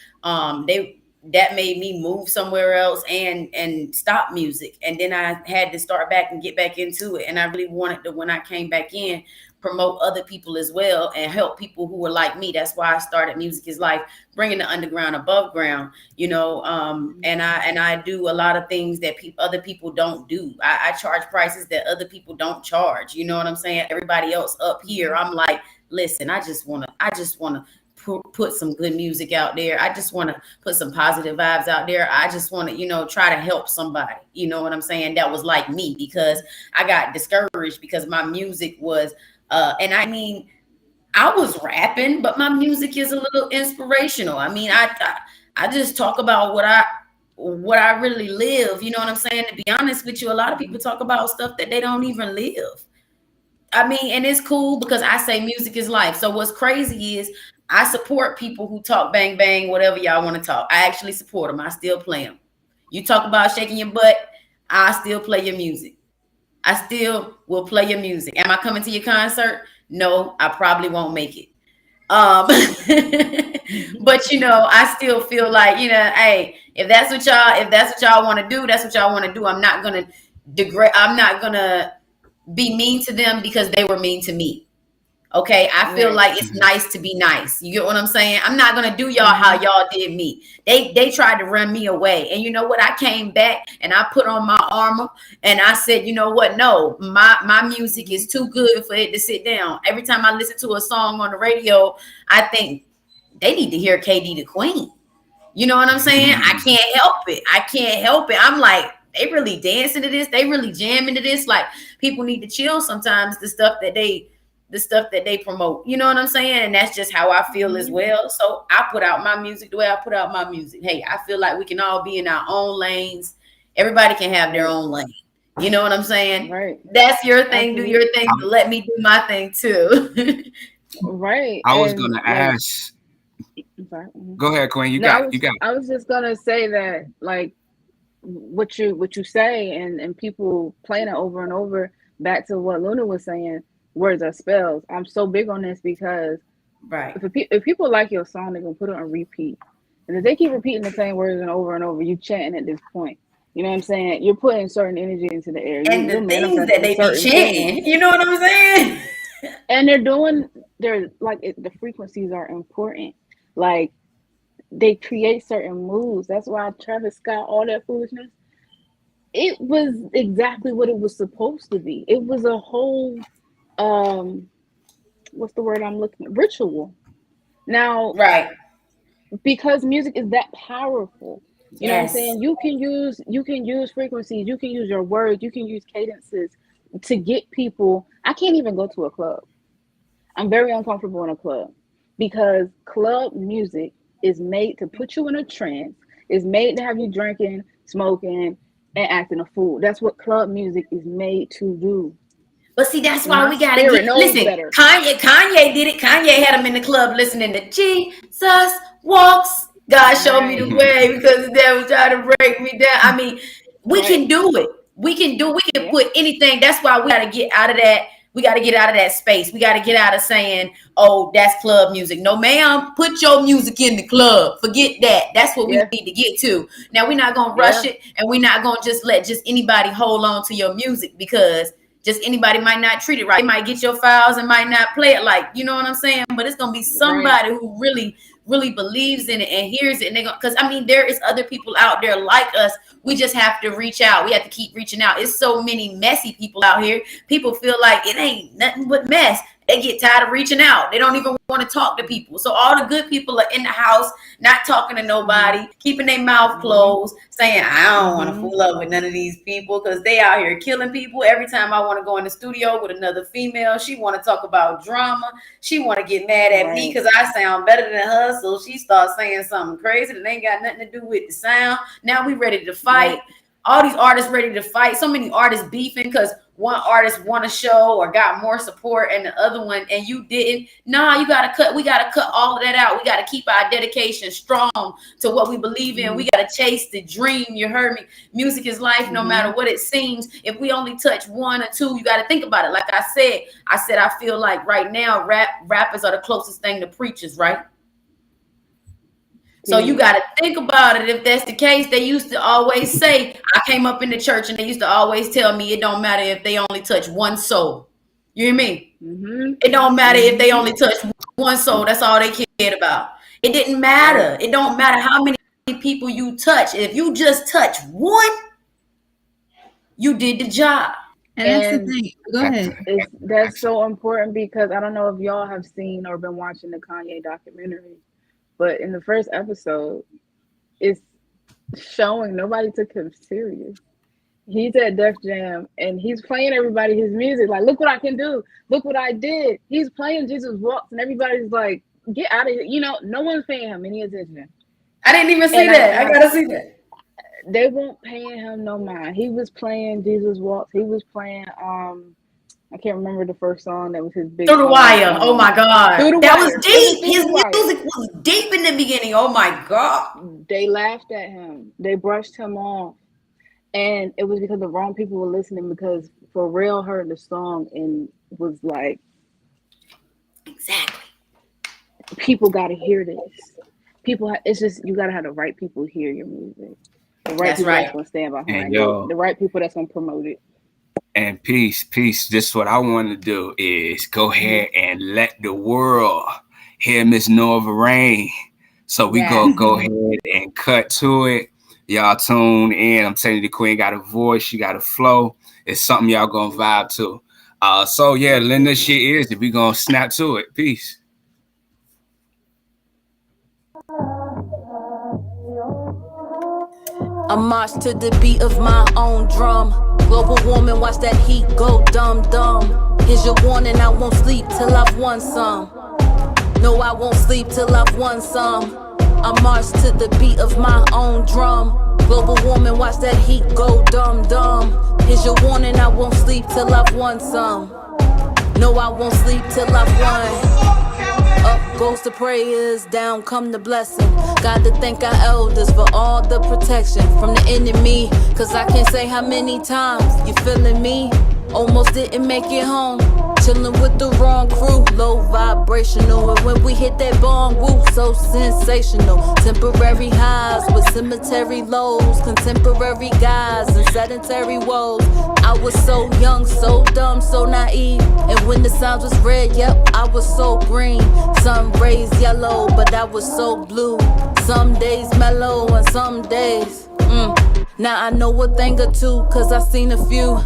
that made me move somewhere else and stop music. And then I had to start back and get back into it. And I really wanted to, when I came back in, promote other people as well and help people who were like me. That's why I started Music is Life, bringing the underground above ground, you know. And I do a lot of things that other people don't do. I charge prices that other people don't charge. You know what I'm saying? Everybody else up here, I'm like, listen, I just want to put some good music out there. I just want to put some positive vibes out there. I just want to, you know, try to help somebody, you know what I'm saying, that was like me, because I got discouraged because my music was, and I mean, I was rapping, but my music is a little inspirational. I mean, I just talk about what I really live. You know what I'm saying? To be honest with you, a lot of people talk about stuff that they don't even live. I mean, and it's cool because I say music is life. So what's crazy is I support people who talk bang, bang, whatever y'all want to talk. I actually support them. I still play them. You talk about shaking your butt, I still play your music. I still will play your music. Am I coming to your concert? No, I probably won't make it. But you know, I still feel like, you know, hey, if that's what y'all want to do, that's what y'all want to do. I'm not gonna degrade. I'm not gonna be mean to them because they were mean to me. Okay, I feel like it's nice to be nice. You get what I'm saying? I'm not gonna do y'all how y'all did me. They tried to run me away, and you know what? I came back and I put on my armor and I said, you know what? No, my music is too good for it to sit down. Every time I listen to a song on the radio, I think they need to hear KD the Queen. You know what I'm saying? I can't help it. I'm like, they really dancing to this. They really jamming to this. Like, people need to chill sometimes. The stuff that they promote, you know what I'm saying? And that's just how I feel as well. So I put out my music the way I put out my music. Hey, I feel like we can all be in our own lanes. Everybody can have their own lane. You know what I'm saying? Right. That's your thing. Do your thing, but let me do my thing too. Right. I was gonna ask. Go ahead, Queen. You got. I was just gonna say that, like, what you say, and people playing it over and over. Back to what Luna was saying, words are spells. I'm so big on this because, right, if people like your song, they're gonna put it on repeat, and if they keep repeating the same words and over, you chanting at this point. You know what I'm saying? You're putting certain energy into the air. And the things that they be chanting, you know what I'm saying? And they're like, the frequencies are important. Like, they create certain moods. That's why Travis Scott, all that foolishness, it was exactly what it was supposed to be. It was a whole, what's the word I'm looking at? Ritual. Now, right, because music is that powerful. You know what I'm saying? You can use frequencies, you can use your words, you can use cadences to get people. I can't even go to a club. I'm very uncomfortable in a club because club music is made to put you in a trance. It's made to have you drinking, smoking, and acting a fool. That's what club music is made to do. But see, that's why we gotta listen. Better. Kanye did it. Kanye had him in the club listening to Jesus Walks. God showed me the way because the devil tried to break me down. I mean, we can do it. We can put anything. That's why we got to get out of that. We got to get out of that space. We got to get out of saying, oh, that's club music. No, ma'am, put your music in the club. Forget that. That's what we need to get to. Now, we're not going to rush it, and we're not going to just let anybody hold on to your music because just anybody might not treat it right. They might get your files and might not play it like, you know what I'm saying? But it's going to be somebody who really believes in it and hears it. And they're going, because I mean, there is other people out there like us. We just have to reach out. We have to keep reaching out. It's so many messy people out here. People feel like it ain't nothing but mess. They get tired of reaching out. They don't even want to talk to people. So all the good people are in the house, not talking to nobody, keeping their mouth closed, saying, I don't want to fool up with none of these people because they out here killing people. Every time I want to go in the studio with another female, she want to talk about drama. She want to get mad at me because I sound better than her. So she starts saying something crazy that ain't got nothing to do with the sound. Now we ready to fight. All these artists ready to fight. So many artists beefing because one artist won a show or got more support and the other one and you didn't. Nah, we gotta cut all of that out. We gotta keep our dedication strong to what we believe in. We gotta chase the dream. You heard me. Music is life, no matter what it seems. If we only touch one or two, you gotta think about it. Like I said I feel like right now rappers are the closest thing to preachers, right? So you got to think about it. If that's the case, they used to always say, I came up in the church and they used to always tell me it don't matter if they only touch one soul. You hear me? It don't matter if they only touch one soul. That's all they cared about. It didn't matter. It don't matter how many people you touch. If you just touch one, you did the job. And that's the thing. Go ahead. That's so important because I don't know if y'all have seen or been watching the Kanye documentary. But in the first episode, it's showing nobody took him serious. He's at Def Jam and he's playing everybody his music. Like, look what I can do. Look what I did. He's playing Jesus Walks and everybody's like, get out of here. You know, no one's paying him any attention. I didn't even see that. I gotta see that. They weren't paying him no mind. He was playing Jesus Walks. He was playing I can't remember the first song that was his big Through the Wire. Oh my God. That was deep. His music was deep in the beginning. Oh my God. They laughed at him. They brushed him off. And it was because the wrong people were listening because Pharrell heard the song and was like, exactly. People got to hear this. It's just, you got to have the right people hear your music. The right people that's going to stand behind it. The right people that's going to promote it. And peace. This what I want to do is go ahead and let the world hear Miss Norva Rain. So we go ahead and cut to it. Y'all tune in. I'm telling you, the queen got a voice. She got a flow. It's something y'all gonna vibe to. So yeah, lend this shit ears if we gonna snap to it. Peace. I march to the beat of my own drum. Global warming, watch that heat go dumb. Here's your warning, I won't sleep till I've won some. No, I won't sleep till I've won some. I march to the beat of my own drum. Global warming, watch that heat go dumb dumb. Here's your warning, I won't sleep till I've won some. No, I won't sleep till I've won. Up goes the prayers, down come the blessing. Got to thank our elders for all the protection from the enemy. Cause I can't say how many times you feeling me. Almost didn't make it home. Chillin' with the wrong crew, low vibrational. And when we hit that bong, woo, so sensational. Temporary highs with cemetery lows. Contemporary guys and sedentary woes. I was so young, so dumb, so naive. And when the signs was red, yep, I was so green. Sun rays yellow, but I was so blue. Some days mellow and some days, Now I know a thing or two, cause I seen a few.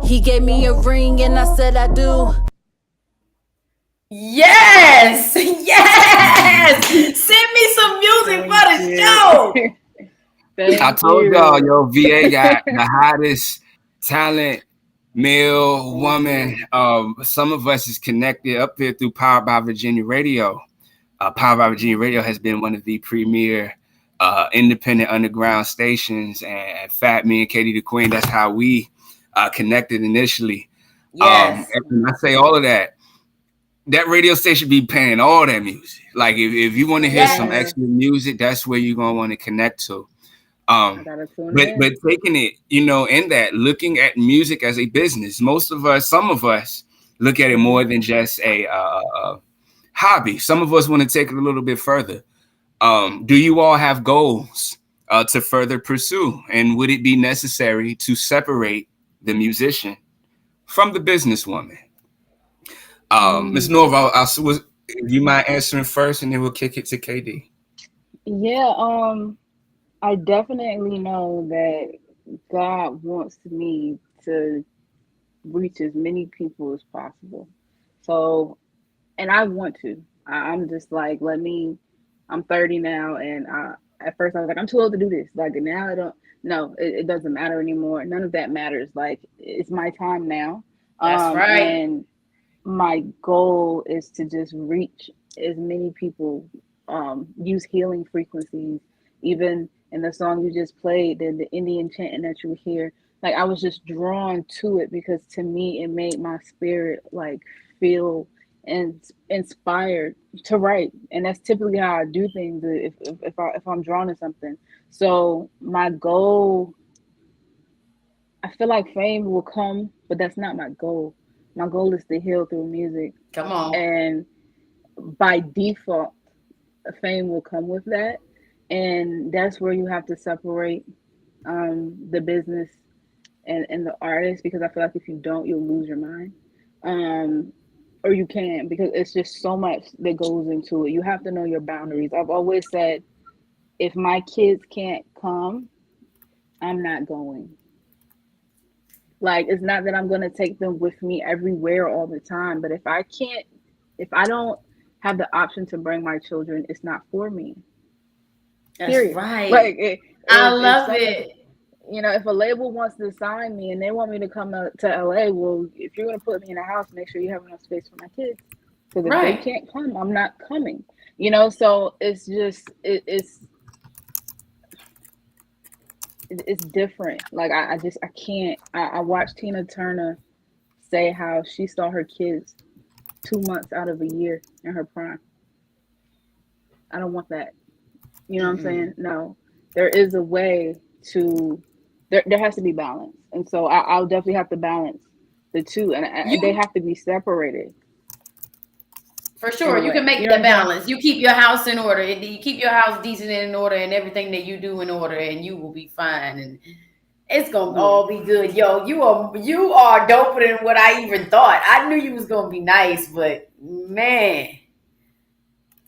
He gave me a ring and I said I do. Yes! Yes! Send me some music for the show. I told y'all, yo, VA got the hottest talent, male, woman. Some of us is connected up there through Powered by Virginia Radio. Powered by Virginia Radio has been one of the premier independent underground stations. And Fat, me and Katie the Queen, that's how we connected initially. Yes. And I say all of that. That radio station be playing all that music. Like if you want to hear some extra music, that's where you're gonna want to connect to. But taking it, in that, looking at music as a business, some of us look at it more than just a hobby. Some of us want to take it a little bit further. Do you all have goals to further pursue? And would it be necessary to separate the musician from the businesswoman? Ms. Norva, you mind answering first, and then we'll kick it to KD. Yeah, I definitely know that God wants me to reach as many people as possible. So, and I want to. I'm just like, I'm 30 now, and at first I was like, I'm too old to do this. Like now it doesn't matter anymore. None of that matters. Like it's my time now. That's right. And my goal is to just reach as many people, use healing frequencies. Even in the song you just played, the Indian chanting that you hear, like I was just drawn to it because to me it made my spirit like feel and inspired to write. And that's typically how I do things if I'm drawn to something. So my goal, I feel like fame will come, but that's not my goal. My goal is to heal through music. Come on. And by default, fame will come with that. And that's where you have to separate the business and the artist, because I feel like if you don't, you'll lose your mind. Or you can't, because it's just so much that goes into it. You have to know your boundaries. I've always said, if my kids can't come, I'm not going. Like, it's not that I'm going to take them with me everywhere all the time, but if I don't have the option to bring my children, it's not for me. That's Period. right. Like, I love it. If a label wants to sign me and they want me to come to LA, well, if you're going to put me in a house, make sure you have enough space for my kids. Because if they can't come, I'm not coming. So it's just, it's different. Like I can't. I watched Tina Turner say how she saw her kids 2 months out of a year in her prime. I don't want that. You know what I'm saying? No, there is a way to. There has to be balance, and so I'll definitely have to balance the two, and they have to be separated. For sure, you can make the balance. You keep your house in order. You keep your house decent and in order, and everything that you do in order, and you will be fine. And it's gonna all be good. Yo, you are doper than what I even thought. I knew you was gonna be nice, but man,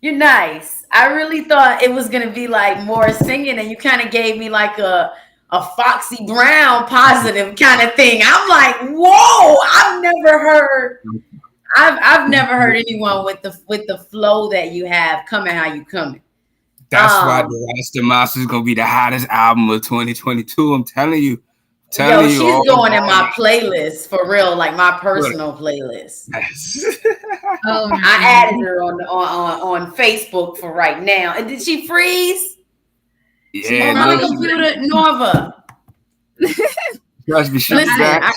you're nice. I really thought it was gonna be like more singing, and you kind of gave me like a Foxy Brown positive kind of thing. I'm like, whoa! I've never heard anyone with the flow that you have coming how you coming. That's why The Rasta Monster is gonna be the hottest album of 2022. I'm telling you. She's going in my playlist for real, like my personal playlist. Yes. I added her on Facebook for right now. And did she freeze? She's on the computer, Norva. Trust me, she's back.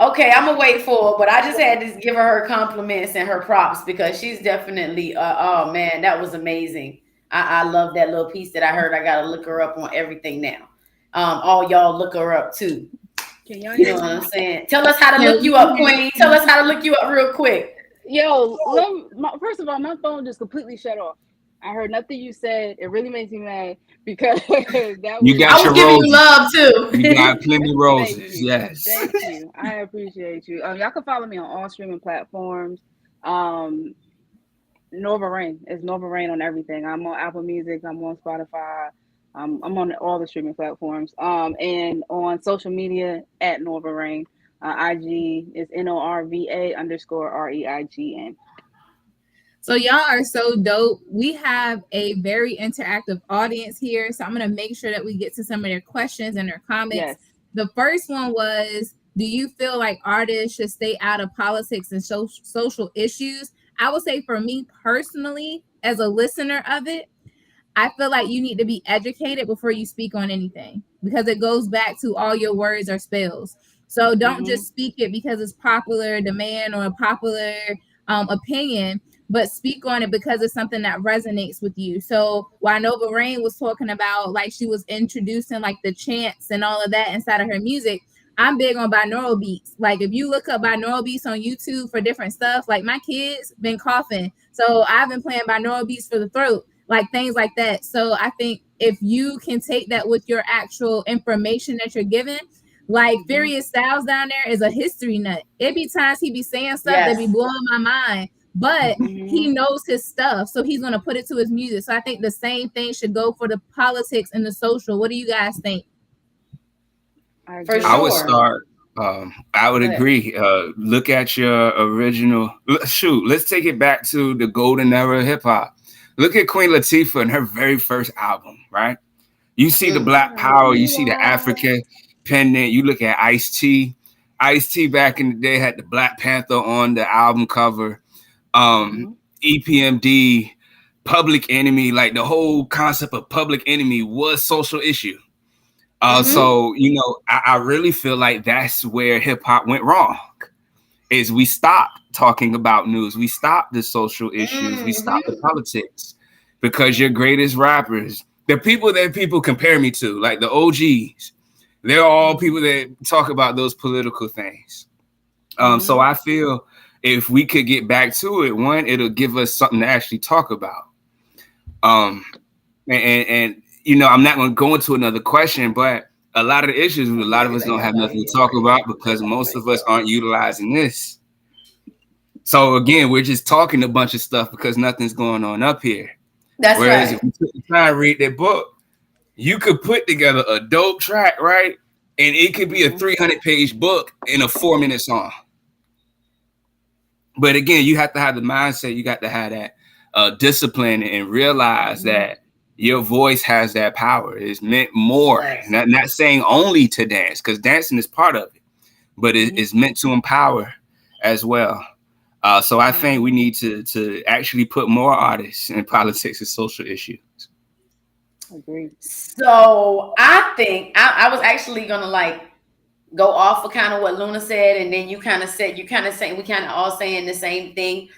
Okay, I'm gonna wait for her, but I just had to give her compliments and her props because she's definitely. Oh man, that was amazing. I love that little piece that I heard. I gotta look her up on everything now. All y'all look her up too. Can y'all You know what I'm saying? Tell us how to look you up, Queen. Tell us how to look you up real quick. Yo, first of all, my phone just completely shut off. I heard nothing you said. It really makes me mad because that was, I was giving you love too. You got plenty of roses. Yes. Thank you. I appreciate you. Y'all can follow me on all streaming platforms. Norva Rain. It's Norva Rain on everything. I'm on Apple Music. I'm on Spotify. I'm on all the streaming platforms. And on social media at Norva Rain. IG is NORVA_REIGN. So y'all are so dope. We have a very interactive audience here. So I'm going to make sure that we get to some of their questions and their comments. Yes. The first one was, do you feel like artists should stay out of politics and social issues? I would say for me personally, as a listener of it, I feel like you need to be educated before you speak on anything because it goes back to all your words are spells. So don't just speak it because it's popular demand or a popular opinion, but speak on it because it's something that resonates with you. So while Norva Rain was talking about, like, she was introducing like the chants and all of that inside of her music, I'm big on binaural beats. Like if you look up binaural beats on YouTube for different stuff, like my kids been coughing, so I've been playing binaural beats for the throat, like things like that. So I think if you can take that with your actual information that you're given, like Furious Styles down there is a history nut. It be times he be saying stuff that be blowing my mind, but he knows his stuff, so he's gonna put it to his music. So I think the same thing should go for the politics and the social. What do you guys think? For sure. I would start. I would agree. Look at your original. Shoot, let's take it back to the golden era of hip hop. Look at Queen Latifah and her very first album, right? You see the Black Power, you see the African pendant. You look at Ice-T. Ice-T back in the day had the Black Panther on the album cover. EPMD, Public Enemy, like the whole concept of Public Enemy was social issue. So, you know, I really feel like that's where hip hop went wrong, is we stopped talking about news. We stopped the social issues. We stopped the politics because your greatest rappers, the people that people compare me to, like the OGs, they're all people that talk about those political things. So I feel if we could get back to it, one, it'll give us something to actually talk about. And you know, I'm not going to go into another question, but a lot of the issues, a lot of us don't have nothing to talk about because most of us aren't utilizing this. So again, we're just talking a bunch of stuff because nothing's going on up here. That's Whereas right. if you took the time to read that book, you could put together a dope track, right? And it could be a 300-page book in a 4-minute song. But again, you have to have the mindset. You got to have that discipline and realize that your voice has that power. It's meant more. Not saying only to dance, because dancing is part of it, but it's meant to empower as well. So I think we need to actually put more artists in politics and social issues. Agreed. So I think I was actually gonna like go off of kind of what Luna said, and then you kind of saying we kind of all saying the same thing.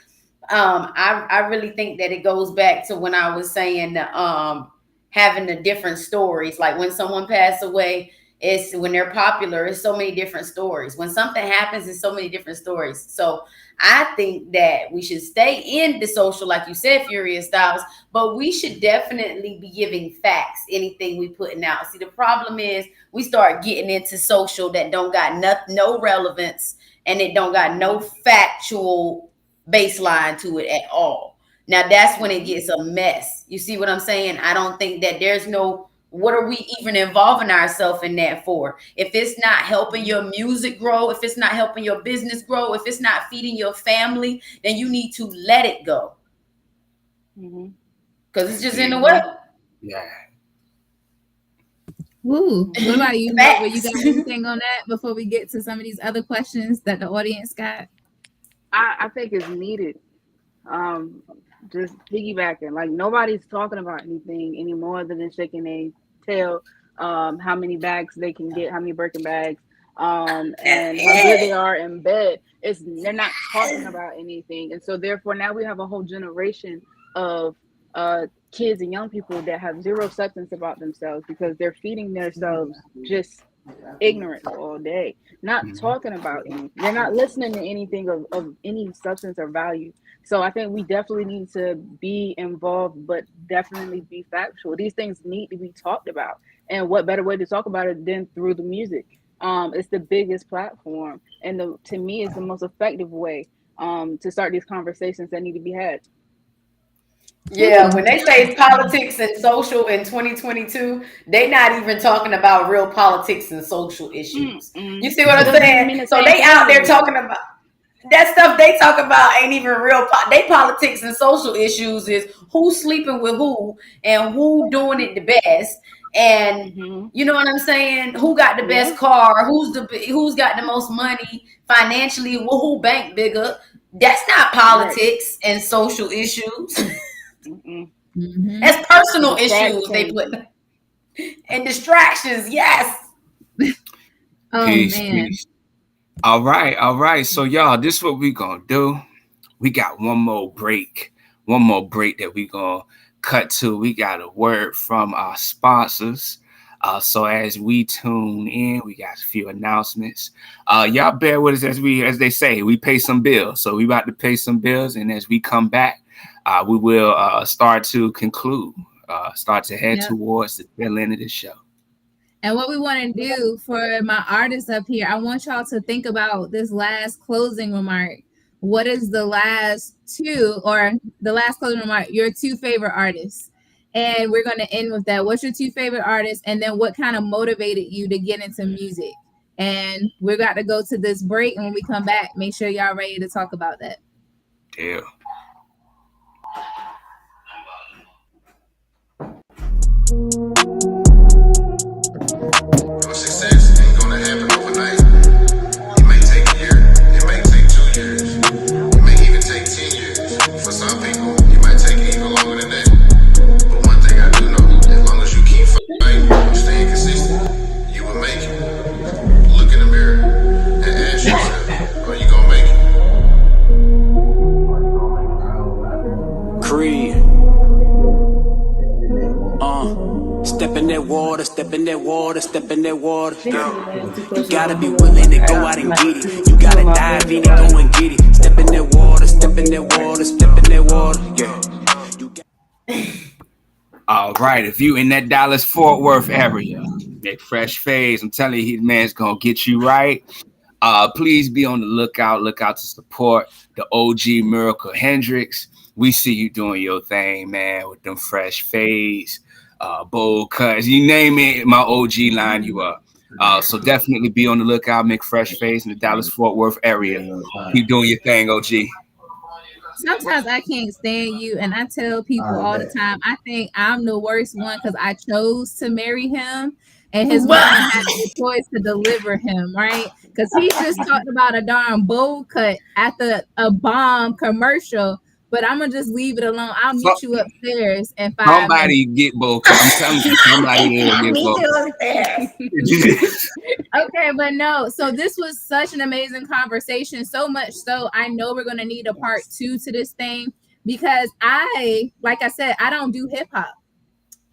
I really think that it goes back to when I was saying having the different stories. Like when someone passed away, it's when they're popular, it's so many different stories. When something happens, it's so many different stories. So I think that we should stay in the social, like you said, Furious Styles, but we should definitely be giving facts, anything we putting out. See, the problem is we start getting into social that don't got no relevance, and it don't got no factual baseline to it at all. Now that's when it gets a mess. You see what I'm saying? I don't think that there's no, what are we even involving ourselves in that for? If it's not helping your music grow, if it's not helping your business grow, if it's not feeding your family, then you need to let it go. Because it's just in the way. Yeah. Woo. What about you, Nova? You got anything on that before we get to some of these other questions that the audience got? I think it's needed. just piggybacking. Like nobody's talking about anything anymore other than shaking a tail. How many bags they can get, how many Birkin bags, and how good they are in bed. They're not talking about anything, and so therefore now we have a whole generation of kids and young people that have zero substance about themselves because they're feeding themselves just ignorance all day, not talking about anything. They're not listening to anything of any substance or value. So I think we definitely need to be involved, but definitely be factual. These things need to be talked about. And what better way to talk about it than through the music? It's the biggest platform. And to me, it's the most effective way to start these conversations that need to be had. Yeah, when they say politics and social in 2022, they're not even talking about real politics and social issues. You see what I'm saying? So they out there talking about that stuff they talk about ain't even real. They politics and social issues is who's sleeping with who and who doing it the best. And you know what I'm saying? Who got the best car? Who's got the most money financially? Who bank bigger? That's not politics and social issues. That's personal issues they put and distractions. Yes. Peace, peace. All right. So y'all, this is what we gonna do. We got one more break that we gonna cut to. We got a word from our sponsors. So as we tune in, we got a few announcements. Y'all bear with us as they say, we pay some bills. So we about to pay some bills, and as we come back, we will start to conclude, start to head towards the tail end of the show. And what we want to do for my artists up here, I want y'all to think about this last closing remark. What is the last closing remark, your two favorite artists? And we're going to end with that. What's your two favorite artists? And then what kind of motivated you to get into music? And we're got to go to this break. And when we come back, make sure y'all ready to talk about that. Yeah. Your success ain't gonna happen overnight. It may take a year, it may take 2 years, it may even take 10 years. For some people, it might take even longer than that. But one thing I do know, as long as you keep fighting, you staying consistent, you will make it. Look in the mirror and ask yourself, are you gonna make it? Creed. Step in that water, step in that water, step in that water. You gotta be willing to go out and get it. You gotta dive in and go and get it. Step in that water, step in that water, step in that water. Yeah. All right. If you in that Dallas-Fort Worth area, that Fresh Phase, I'm telling you, his man's gonna get you right. Please be on the lookout. Look out to support the OG Miracle Hendrix. We see you doing your thing, man, with them Fresh Phase. Bold cuts, you name it, my OG line you up. So definitely be on the lookout, make Fresh Phase in the Dallas-Fort Worth area. Keep doing your thing, OG. Sometimes I can't stand you, and I tell people all the time, I think I'm the worst one because I chose to marry him, and his mom had the choice to deliver him, right? Because he just talked about a darn bowl cut at a bomb commercial. But I'm gonna just leave it alone. I'll meet you upstairs and find somebody get both. I'm telling you, somebody will get both. Okay, but no. So this was such an amazing conversation. So much so, I know we're gonna need a part 2 to this thing because like I said, I don't do hip hop.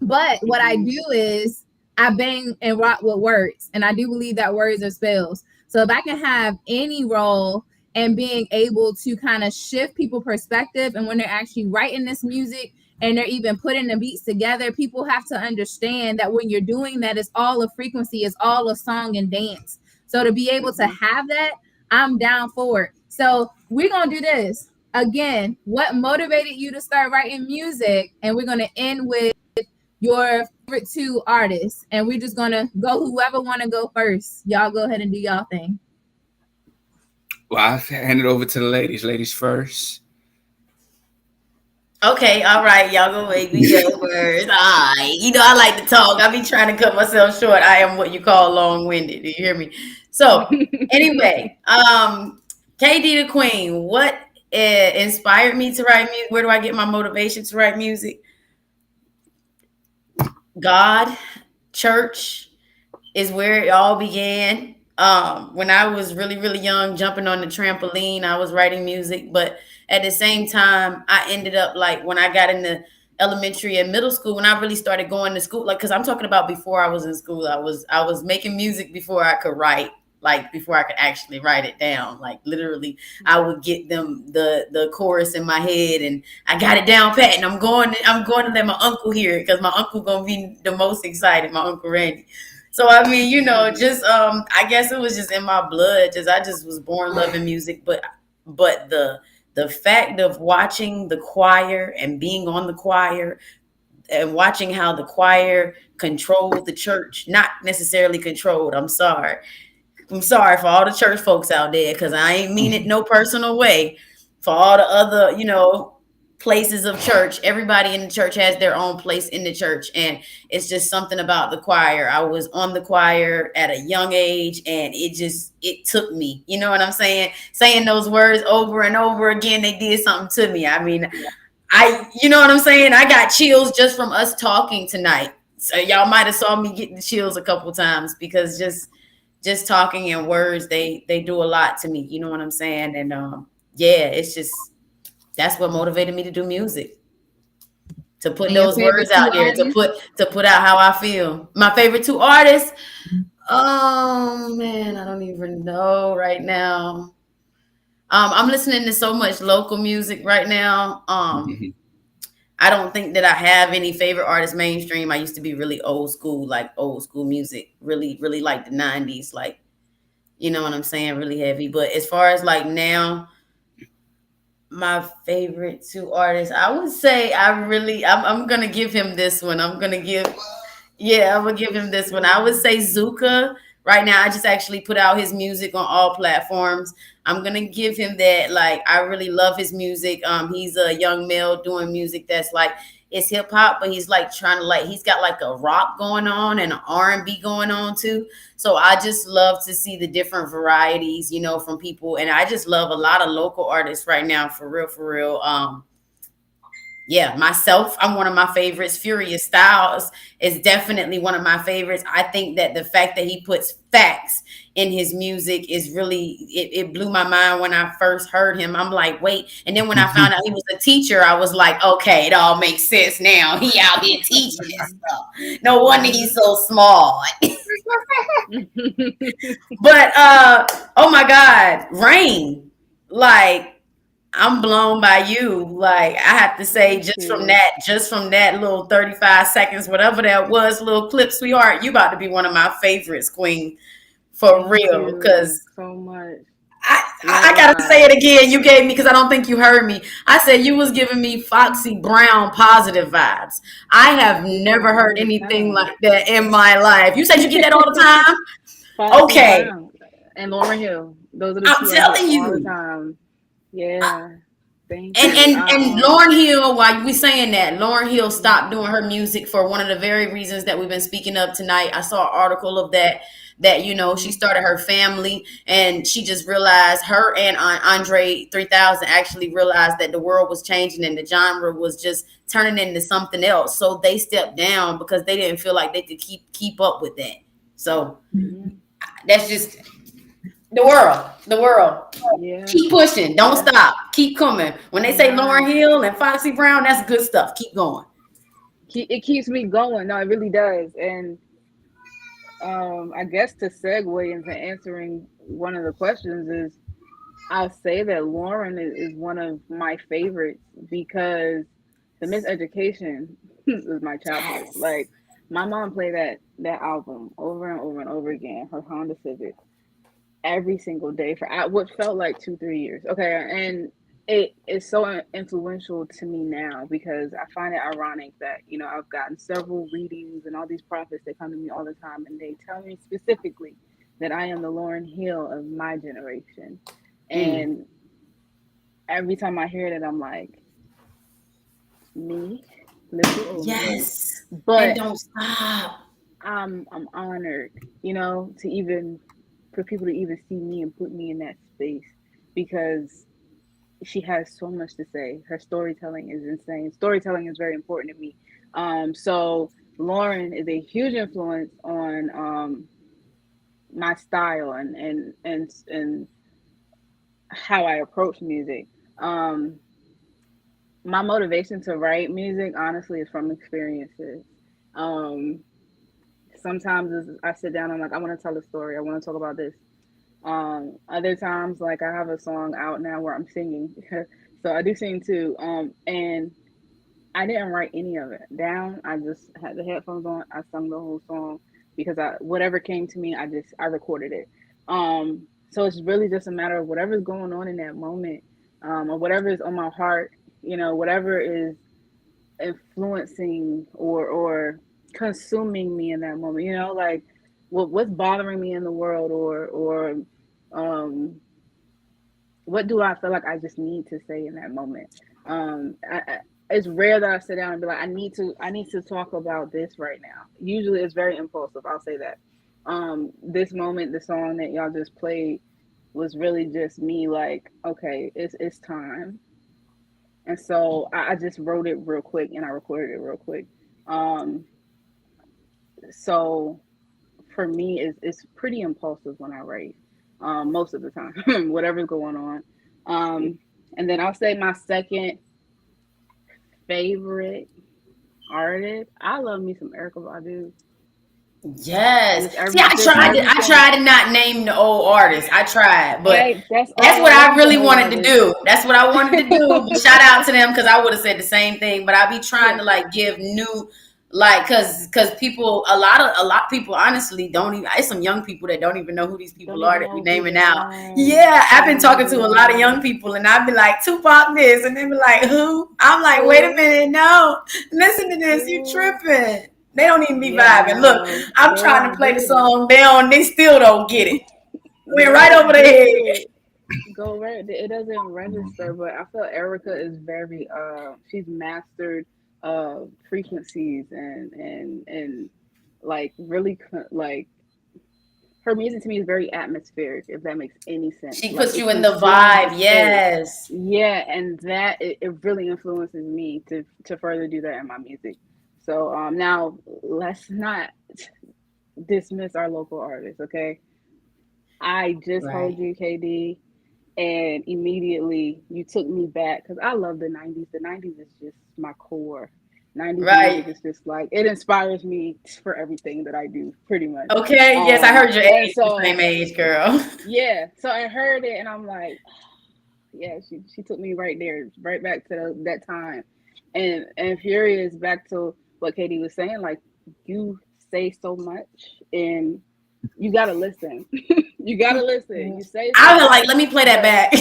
But what I do is I bang and rock with words, and I do believe that words are spells. So if I can have any role and being able to kind of shift people's perspective, and when they're actually writing this music and they're even putting the beats together, people have to understand that when you're doing that, it's all a frequency, it's all a song and dance. So to be able to have that, I'm down for it. So we're gonna do this again. What motivated you to start writing music? And we're gonna end with your favorite 2 artists, and we're just gonna go whoever want to go first. Y'all go ahead and do y'all thing. Well, I'll hand it over to the ladies. Ladies first. Okay, all right, y'all go make me go first. All right. You know, I like to talk. I be trying to cut myself short. I am what you call long-winded. Do you hear me? So anyway, KD the Queen, what inspired me to write music? Where do I get my motivation to write music? God, church is where it all began. When I was really, really young, jumping on the trampoline, I was writing music. But at the same time, I ended up like when I got into elementary and middle school, when I really started going to school, like, because I'm talking about before I was in school, I was making music before I could write, like before I could actually write it down. Like literally, I would get them the chorus in my head, and I got it down pat, and I'm going to let my uncle hear it because my uncle gonna be the most excited, my Uncle Randy. So I mean, just I guess it was just in my blood. I just was born loving music, but the fact of watching the choir and being on the choir and watching how the choir controlled the church, not necessarily controlled. I'm sorry for all the church folks out there, because I ain't mean it no personal way. For all the other, places of church, everybody in the church has their own place in the church, and it's just something about the choir. I was on the choir at a young age, and it took me, you know what I'm saying those words over and over again. They did something to me. I mean, you know what I'm saying, I got chills just from us talking tonight. So y'all might have saw me getting the chills a couple times, because just talking in words, they do a lot to me, you know what I'm saying. And it's just, that's what motivated me to do music, to put those words out there, to put out how I feel. My favorite 2 artists, oh man, I don't even know right now. I'm listening to so much local music right now. I don't think that I have any favorite artists mainstream. I used to be really old school music, really, really like the 90s, like, you know what I'm saying, really heavy. But as far as like now, my favorite 2 artists, I would say I'm gonna give him this one. I'm gonna give him this one. I would say Zuka. Right now, I just actually put out his music on all platforms. I'm gonna give him that. Like, I really love his music. He's a young male doing music that's like, it's hip hop, but he's like trying to, like, he's got like a rock going on and an R&B going on too. So I just love to see the different varieties, from people. And I just love a lot of local artists right now, for real. Myself, I'm one of my favorites. Furious Styles is definitely one of my favorites. I think that the fact that he puts facts in his music is really, it blew my mind when I first heard him. I'm like, wait. And then when I found out he was a teacher, I was like, okay, it all makes sense now. He out here teaching this stuff. No wonder he's so small. But oh my God, Rain, like, I'm blown by you. Like, I have to say, just from that little 35 seconds, whatever that was, little clip, sweetheart, you about to be one of my favorites, Queen, for real. Because so much. I gotta say it again. You gave me, because I don't think you heard me. I said you was giving me Foxy Brown positive vibes. I have never heard anything like that in my life. You said you get that all the time? Foxy Okay. Brown and Lauryn Hill. Those are the I'm 2 telling you. all the time. Yeah. Thank And you. and Lauryn Hill, while we saying that, Lauryn Hill stopped doing her music for one of the very reasons that we've been speaking of tonight. I saw an article of that she started her family, and she just realized, her and Andre 3000 actually realized that the world was changing and the genre was just turning into something else. So they stepped down because they didn't feel like they could keep up with that. So that's just the world. Yeah. Keep pushing. Don't stop. Keep coming. When they say Lauryn Hill and Foxy Brown, that's good stuff. Keep going. It keeps me going. No, it really does. And I guess to segue into answering one of the questions is, I'll say that Lauryn is one of my favorites, because the Miseducation was my childhood. Yes. Like, my mom played that album over and over and over again, her Honda Civic, every single day for what felt like 2-3 years. Okay. And it is so influential to me now, because I find it ironic that, I've gotten several readings and all these prophets that come to me all the time, and they tell me specifically that I am the Lauryn Hill of my generation. And every time I hear that, I'm like, me? Yes. But and don't stop. I'm honored, for people to even see me and put me in that space, because she has so much to say. Her storytelling is insane. Storytelling is very important to me. So Lauren is a huge influence on my style and how I approach music. My motivation to write music, honestly, is from experiences. Um, Sometimes I sit down and I'm like, I want to tell a story. I want to talk about this. Other times, like I have a song out now where I'm singing, so I do sing too. And I didn't write any of it down. I just had the headphones on. I sung the whole song because whatever came to me, I recorded it. So it's really just a matter of whatever's going on in that moment, or whatever is on my heart. Whatever is influencing or consuming me in that moment. Like what's bothering me in the world, or what do I feel like I just need to say in that moment. It's rare that I sit down and be like, I need to talk about this right now. Usually it's very impulsive, I'll say that. This moment, the song that y'all just played was really just me like, okay, it's time. And so I just wrote it real quick and I recorded it real quick. So for me, it's pretty impulsive when I write, most of the time, whatever's going on. And then I'll say my second favorite artist. I love me some Erykah Badu. Yes. See, I tried to not name the old artists. I tried, but Hey, that's what I really wanted to do. That's what I wanted to do. But shout out to them because I would have said the same thing. But I be trying to like give new, like, cause people, a lot of people honestly don't even. It's some young people that don't even know who these people are that we naming out. Yeah, I've been talking to a lot of young people, and I've been like Tupac this, and they be like, who? I'm like, wait a minute, no, listen to this, you tripping. They don't even be vibing. Look, I'm trying to play the song. They still don't get it. Went right over their head. Go right. It doesn't register, but I feel Erykah is very she's mastered frequencies and like really like her music to me is very atmospheric, if that makes any sense. She puts you in the vibe, yes. Yeah, and that it really influences me to further do that in my music. So now let's not dismiss our local artists, okay? I just told you, KD, and immediately you took me back because I love the 90s. The 90s is just my core. 90s music is just like, it inspires me for everything that I do, pretty much. Okay, yes, I heard your age, so, the same age, girl. Yeah, so I heard it and I'm like, yeah, she took me right there, right back to that time. And Furious, back to what KD was saying, like, you say so much and you gotta listen. You gotta listen. You say I was like, let me play that back.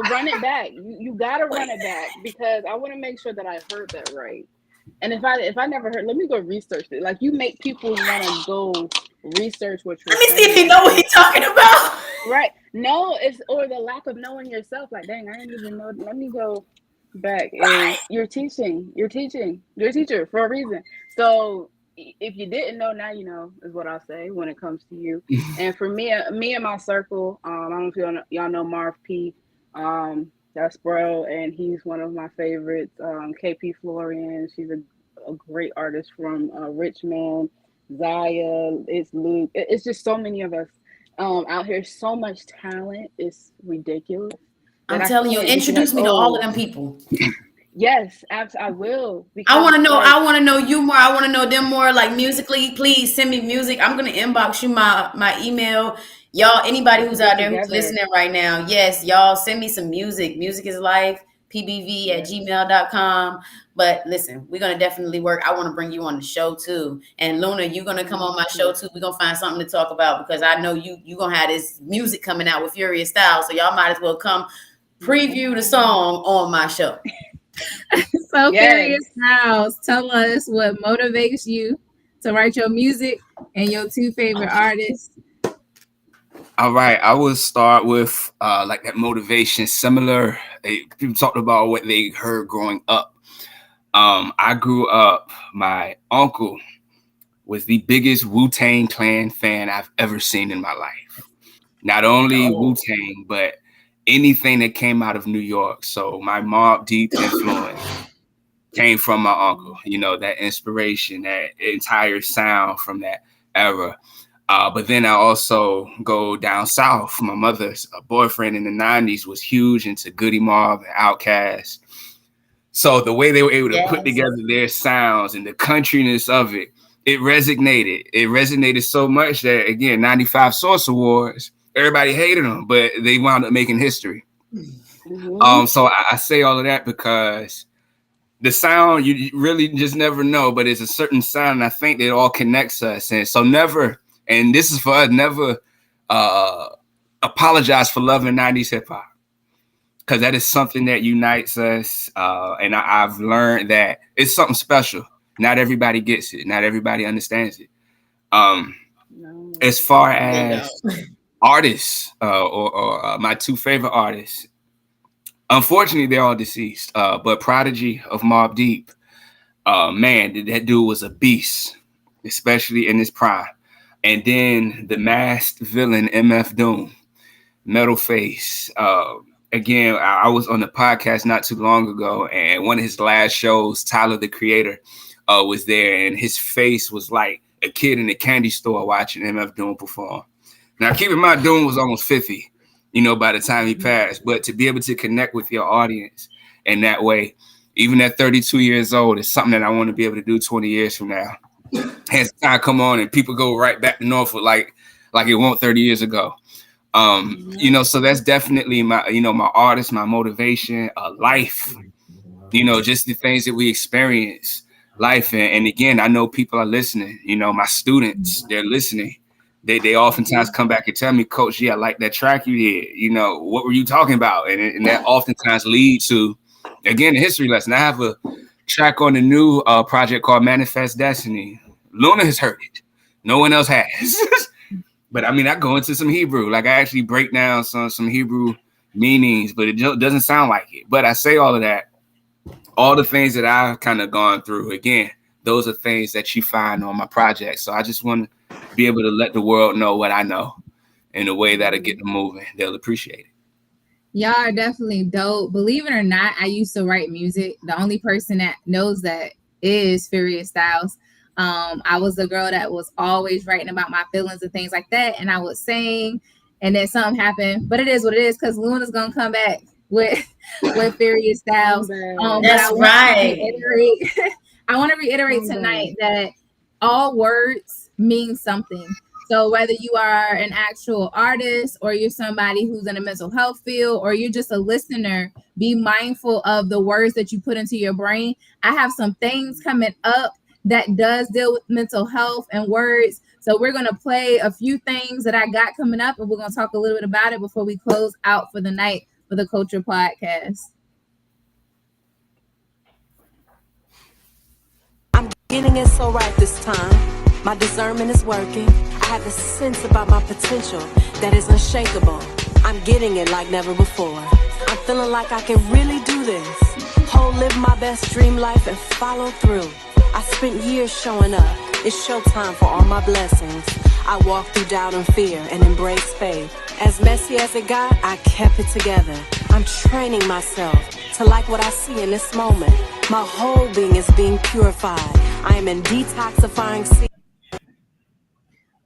Run it back. You gotta run it back because I want to make sure that I heard that right. And if I never heard, let me go research it. Like, you make people want to go research what you're saying. Let me see if you know what he's talking about. Right. No, it's or the lack of knowing yourself. Like, dang, I didn't even know. Let me go back. And you're teaching. You're a teacher for a reason. So if you didn't know, now you know, is what I'll say when it comes to you. And for me and my circle, I don't know if y'all know Marv P. That's bro, and he's one of my favorites. KP Florian, she's a great artist from Richmond. Zaya, it's Luke. It's just so many of us out here. So much talent, it's ridiculous. I'm telling you, introduce me to all of them people. Yes, I will. I want to know. I want to know you more. I want to know them more. Like musically, please send me music. I'm gonna inbox you my email. Y'all, anybody who's out there who's listening right now, yes, y'all send me some music. Music is life. pbv@gmail.com. But listen, we're gonna definitely work. I want to bring you on the show too. And Luna, you're gonna come on my show too. We're gonna find something to talk about because I know you gonna have this music coming out with Furious Style. So y'all might as well come preview the song on my show. So Furious Styles, tell us what motivates you to write your music and your two favorite artists. All right, I will start with like that motivation. Similar, people talked about what they heard growing up. I grew up. My uncle was the biggest Wu-Tang Clan fan I've ever seen in my life. Not only Wu-Tang, but anything that came out of New York. So my Mobb Deep influence came from my uncle, you know, that inspiration, that entire sound from that era. But then I also go down south. My mother's boyfriend in the 90s was huge into Goody Mob and Outkast. So the way they were able to put together their sounds and the countryness of it, it resonated. It resonated so much that, again, 95 Source Awards, everybody hated them, but they wound up making history. Mm-hmm. So I say all of that because the sound, you really just never know, but it's a certain sound, and I think that it all connects us. And so never, and this is for us, never apologize for loving 90s hip-hop, because that is something that unites us. And I've learned that it's something special. Not everybody gets it. Not everybody understands it. As far as artists or my two favorite artists, unfortunately, they're all deceased. But Prodigy of Mobb Deep, man, that dude was a beast, especially in his prime. And then the masked villain, MF Doom, Metal Face. Again, I was on the podcast not too long ago, and one of his last shows, Tyler, the Creator, was there, and his face was like a kid in a candy store watching MF Doom perform. Now, keep in mind, Doom was almost 50, you know, by the time he passed. But to be able to connect with your audience in that way, even at 32 years old, is something that I want to be able to do 20 years from now. As time come on and people go right back to Norfolk like it won't 30 years ago. You know, so that's definitely my, you know, my artist, my motivation, life, you know, just the things that we experience, life. And again, I know people are listening, you know, my students, they're listening. They oftentimes come back and tell me, Coach, I like that track you did. You know, what were you talking about? And that oftentimes leads to, again, a history lesson. I have a track on the new project called Manifest Destiny. Luna has heard it. No one else has. But I mean, I go into some Hebrew. Like, I actually break down some Hebrew meanings, but it doesn't sound like it. But I say all of that. All the things that I've kind of gone through, again, those are things that you find on my project. So I just want to be able to let the world know what I know in a way that'll get them moving. They'll appreciate it. Y'all are definitely dope. Believe it or not, I used to write music. The only person that knows that is Furious Styles. I was the girl that was always writing about my feelings and things like that, and I would sing, and then something happened. But it is what it is, because Luna's gonna come back with Furious Styles. That's right. I want to reiterate tonight that all words mean something. So whether you are an actual artist, or you're somebody who's in a mental health field, or you're just a listener, be mindful of the words that you put into your brain. I have some things coming up that does deal with mental health and words. So we're going to play a few things that I got coming up, and we're going to talk a little bit about it before we close out for the night for the Culture Podcast. I'm getting it so right this time. My discernment is working. I have a sense about my potential that is unshakable. I'm getting it like never before. I'm feeling like I can really do this. Live my best dream life and follow through. I spent years showing up. It's showtime for all my blessings. I walked through doubt and fear and embraced faith. As messy as it got, I kept it together. I'm training myself to like what I see in this moment. My whole being is being purified. I am in detoxifying season.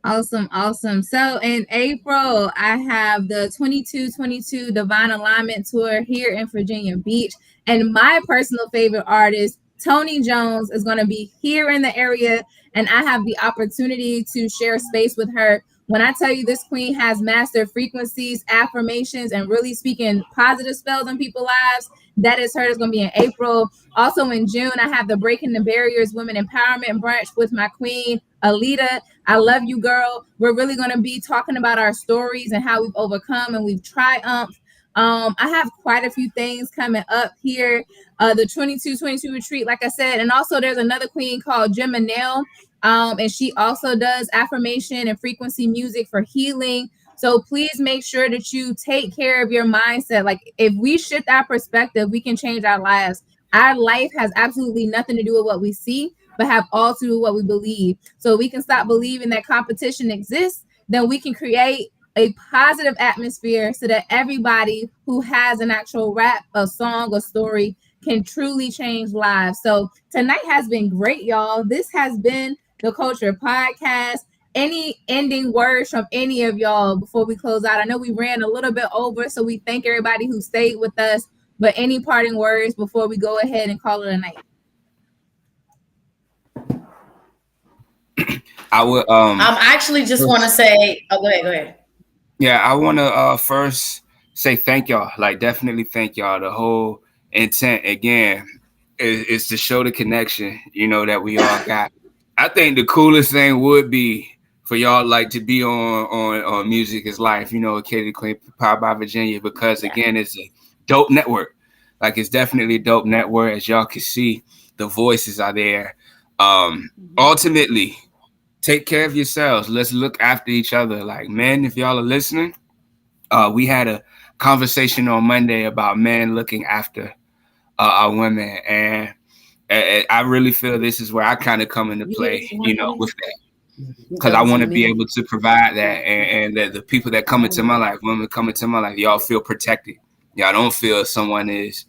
Awesome. So in April, I have the 2222 Divine Alignment Tour here in Virginia Beach. And my personal favorite artist, Tony Jones, is going to be here in the area. And I have the opportunity to share space with her. When I tell you this queen has mastered frequencies, affirmations, and really speaking positive spells on people's lives, that is her. It's going to be in April. Also in June, I have the Breaking the Barriers Women Empowerment Brunch with my queen, Alita. I love you, girl. We're really going to be talking about our stories and how we've overcome and we've triumphed. I have quite a few things coming up here. The 2222 retreat, like I said, and also there's another queen called Gemma Nail. And she also does affirmation and frequency music for healing. So please make sure that you take care of your mindset. Like, if we shift our perspective, we can change our lives. Our life has absolutely nothing to do with what we see, but have all to do with what we believe. So we can stop believing that competition exists. Then we can create a positive atmosphere so that everybody who has an actual rap, a song, a story can truly change lives. So tonight has been great, y'all. This has been the Culture Podcast. Any ending words from any of y'all before we close out? I know we ran a little bit over, so we thank everybody who stayed with us. But any parting words before we go ahead and call it a night? I would actually just want to say, go ahead. Yeah, I want to first say thank y'all. Like, definitely thank y'all. The whole intent again is to show the connection, that we all got. I think the coolest thing would be for y'all like to be on Music is Life, Katie Queen, powered by Virginia, because again, it's a dope network. Like, it's definitely a dope network. As y'all can see, the voices are there. Ultimately, take care of yourselves. Let's look after each other. Like, men, if y'all are listening, we had a conversation on Monday about men looking after our women. And I really feel this is where I kind of come into play, with that. Because I want to be able to provide that. And that the people that come into my life, women come into my life, y'all feel protected. Y'all don't feel someone is,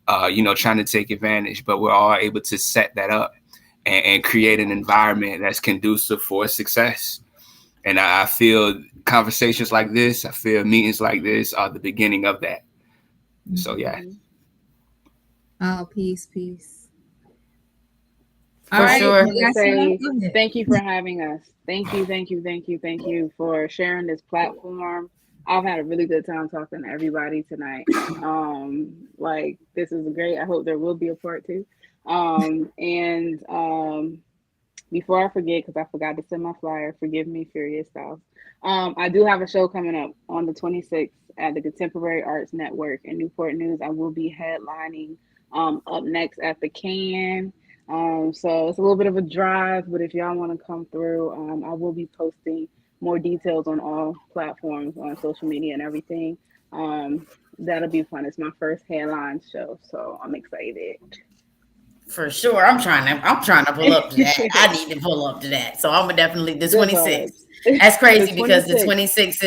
trying to take advantage. But we're all able to set that up and create an environment that's conducive for success. And I feel conversations like this, I feel meetings like this are the beginning of that. So, yeah. Oh, peace. All right. Sure. Thank you for having us. Thank you for sharing this platform. I've had a really good time talking to everybody tonight. This is great. I hope there will be a part 2. Before I forget, because I forgot to send my flyer, forgive me, Furious Styles. I do have a show coming up on the 26th at the Contemporary Arts Network in Newport News. I will be headlining up next at the Can. So it's a little bit of a drive, but if y'all want to come through, I will be posting more details on all platforms, on social media and everything. That'll be fun. It's my first headline show, so I'm excited. For sure. I'm trying to pull up to that. I need to pull up to that. So I'm definitely the 26th. That's crazy because the 26th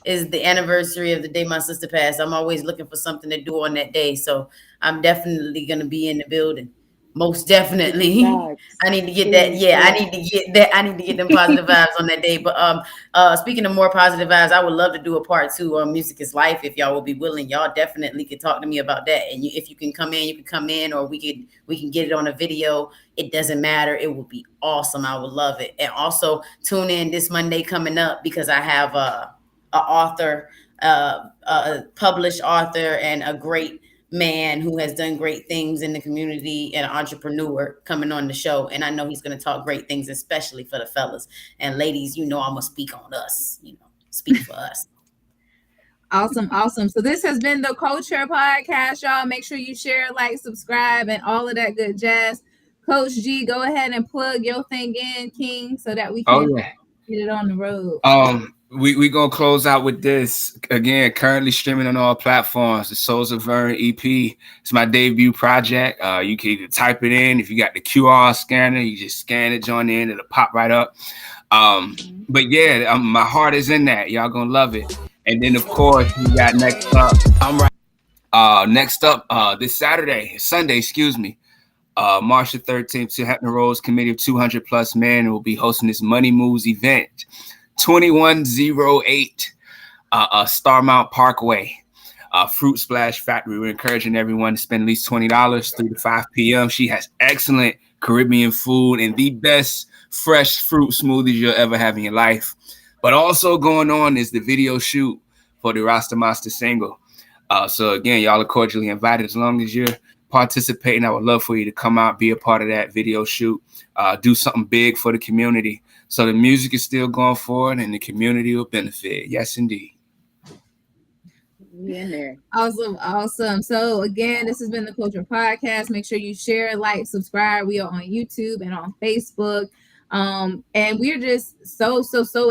is the anniversary of the day my sister passed. I'm always looking for something to do on that day. So I'm definitely going to be in the building. Most definitely. I need to get that. Yeah, I need to get that. I need to get them positive vibes on that day. But speaking of more positive vibes, I would love to do a part 2 on Music is Life. If y'all will be willing, y'all definitely could talk to me about that. And if you can come in, you can come in, or we can get it on a video. It doesn't matter. It would be awesome. I would love it. And also tune in this Monday coming up, because I have a author, a published author, and a great man who has done great things in the community, and an entrepreneur coming on the show. And I know he's going to talk great things, especially for the fellas and ladies. I'm going to speak on us, speak for us. Awesome. So this has been the Culture Podcast, y'all. Make sure you share, like, subscribe, and all of that good jazz. Coach G, go ahead and plug your thing in, King, so that we can get it on the road. We gonna close out with this again. Currently streaming on all platforms. The Souls of Vern EP. It's my debut project. You can either type it in. If you got the QR scanner, you just scan it, join in, it'll pop right up. But yeah, my heart is in that. Y'all gonna love it. And then of course we got next up. Next up, this Sunday, March the 13th, to Hampton Roads Committee of 200 plus men will be hosting this Money Moves event. 2108 Starmount Parkway, Fruit Splash Factory. We're encouraging everyone to spend at least $20 3 to 5 p.m. She has excellent Caribbean food and the best fresh fruit smoothies you'll ever have in your life. But also going on is the video shoot for the Rasta Master single. So again, y'all are cordially invited. As long as you're participating, I would love for you to come out, be a part of that video shoot, do something big for the community. So the music is still going forward and the community will benefit. Yes, indeed. Awesome. So again, this has been the Culture Podcast. Make sure you share, like, subscribe. We are on YouTube and on Facebook. And we're just so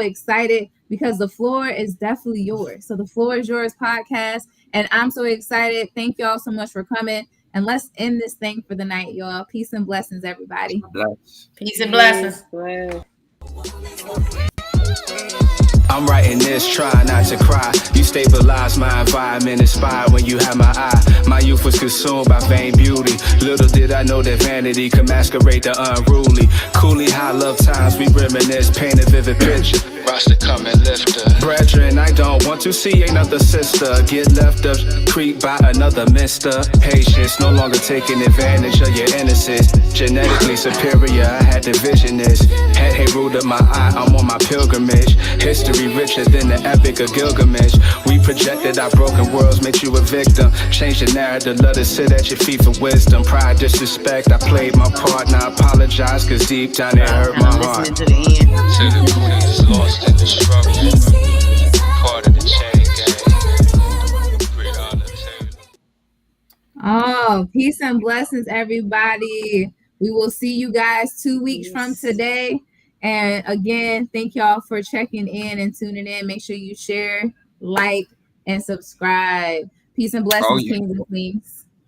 excited because the floor is definitely yours. So the floor is yours podcast. And I'm so excited. Thank y'all so much for coming. And let's end this thing for the night, y'all. Peace and blessings, everybody. Peace and blessings. Bless. I'm writing this, try not to cry. You stabilize my environment, inspired when you have my eye. My youth was consumed by vain beauty. Little did I know that vanity could masquerade the unruly. Coolly high love times, we reminisce, paint a vivid picture. Rasta come and lift her. Brethren, I don't want to see another sister get left up, creep by another mister. Patience, no longer taking advantage of your innocence. Genetically superior, I had to vision this. Head ruled up my eye, I'm on my pilgrimage. History richer than the epic of Gilgamesh. We projected our broken worlds, made you a victim. Change the narrative, let us sit at your feet for wisdom. Pride, disrespect, I played my part. Now I apologize, cause deep down it hurt my heart. To the end. To the queens, lost in the struggle. Part of the chain gang. Great on the table. Oh, peace and blessings, everybody. We will see you guys 2 weeks from today. And again, thank y'all for checking in and tuning in. Make sure you share, like, and subscribe. Peace and blessings, kings and queens.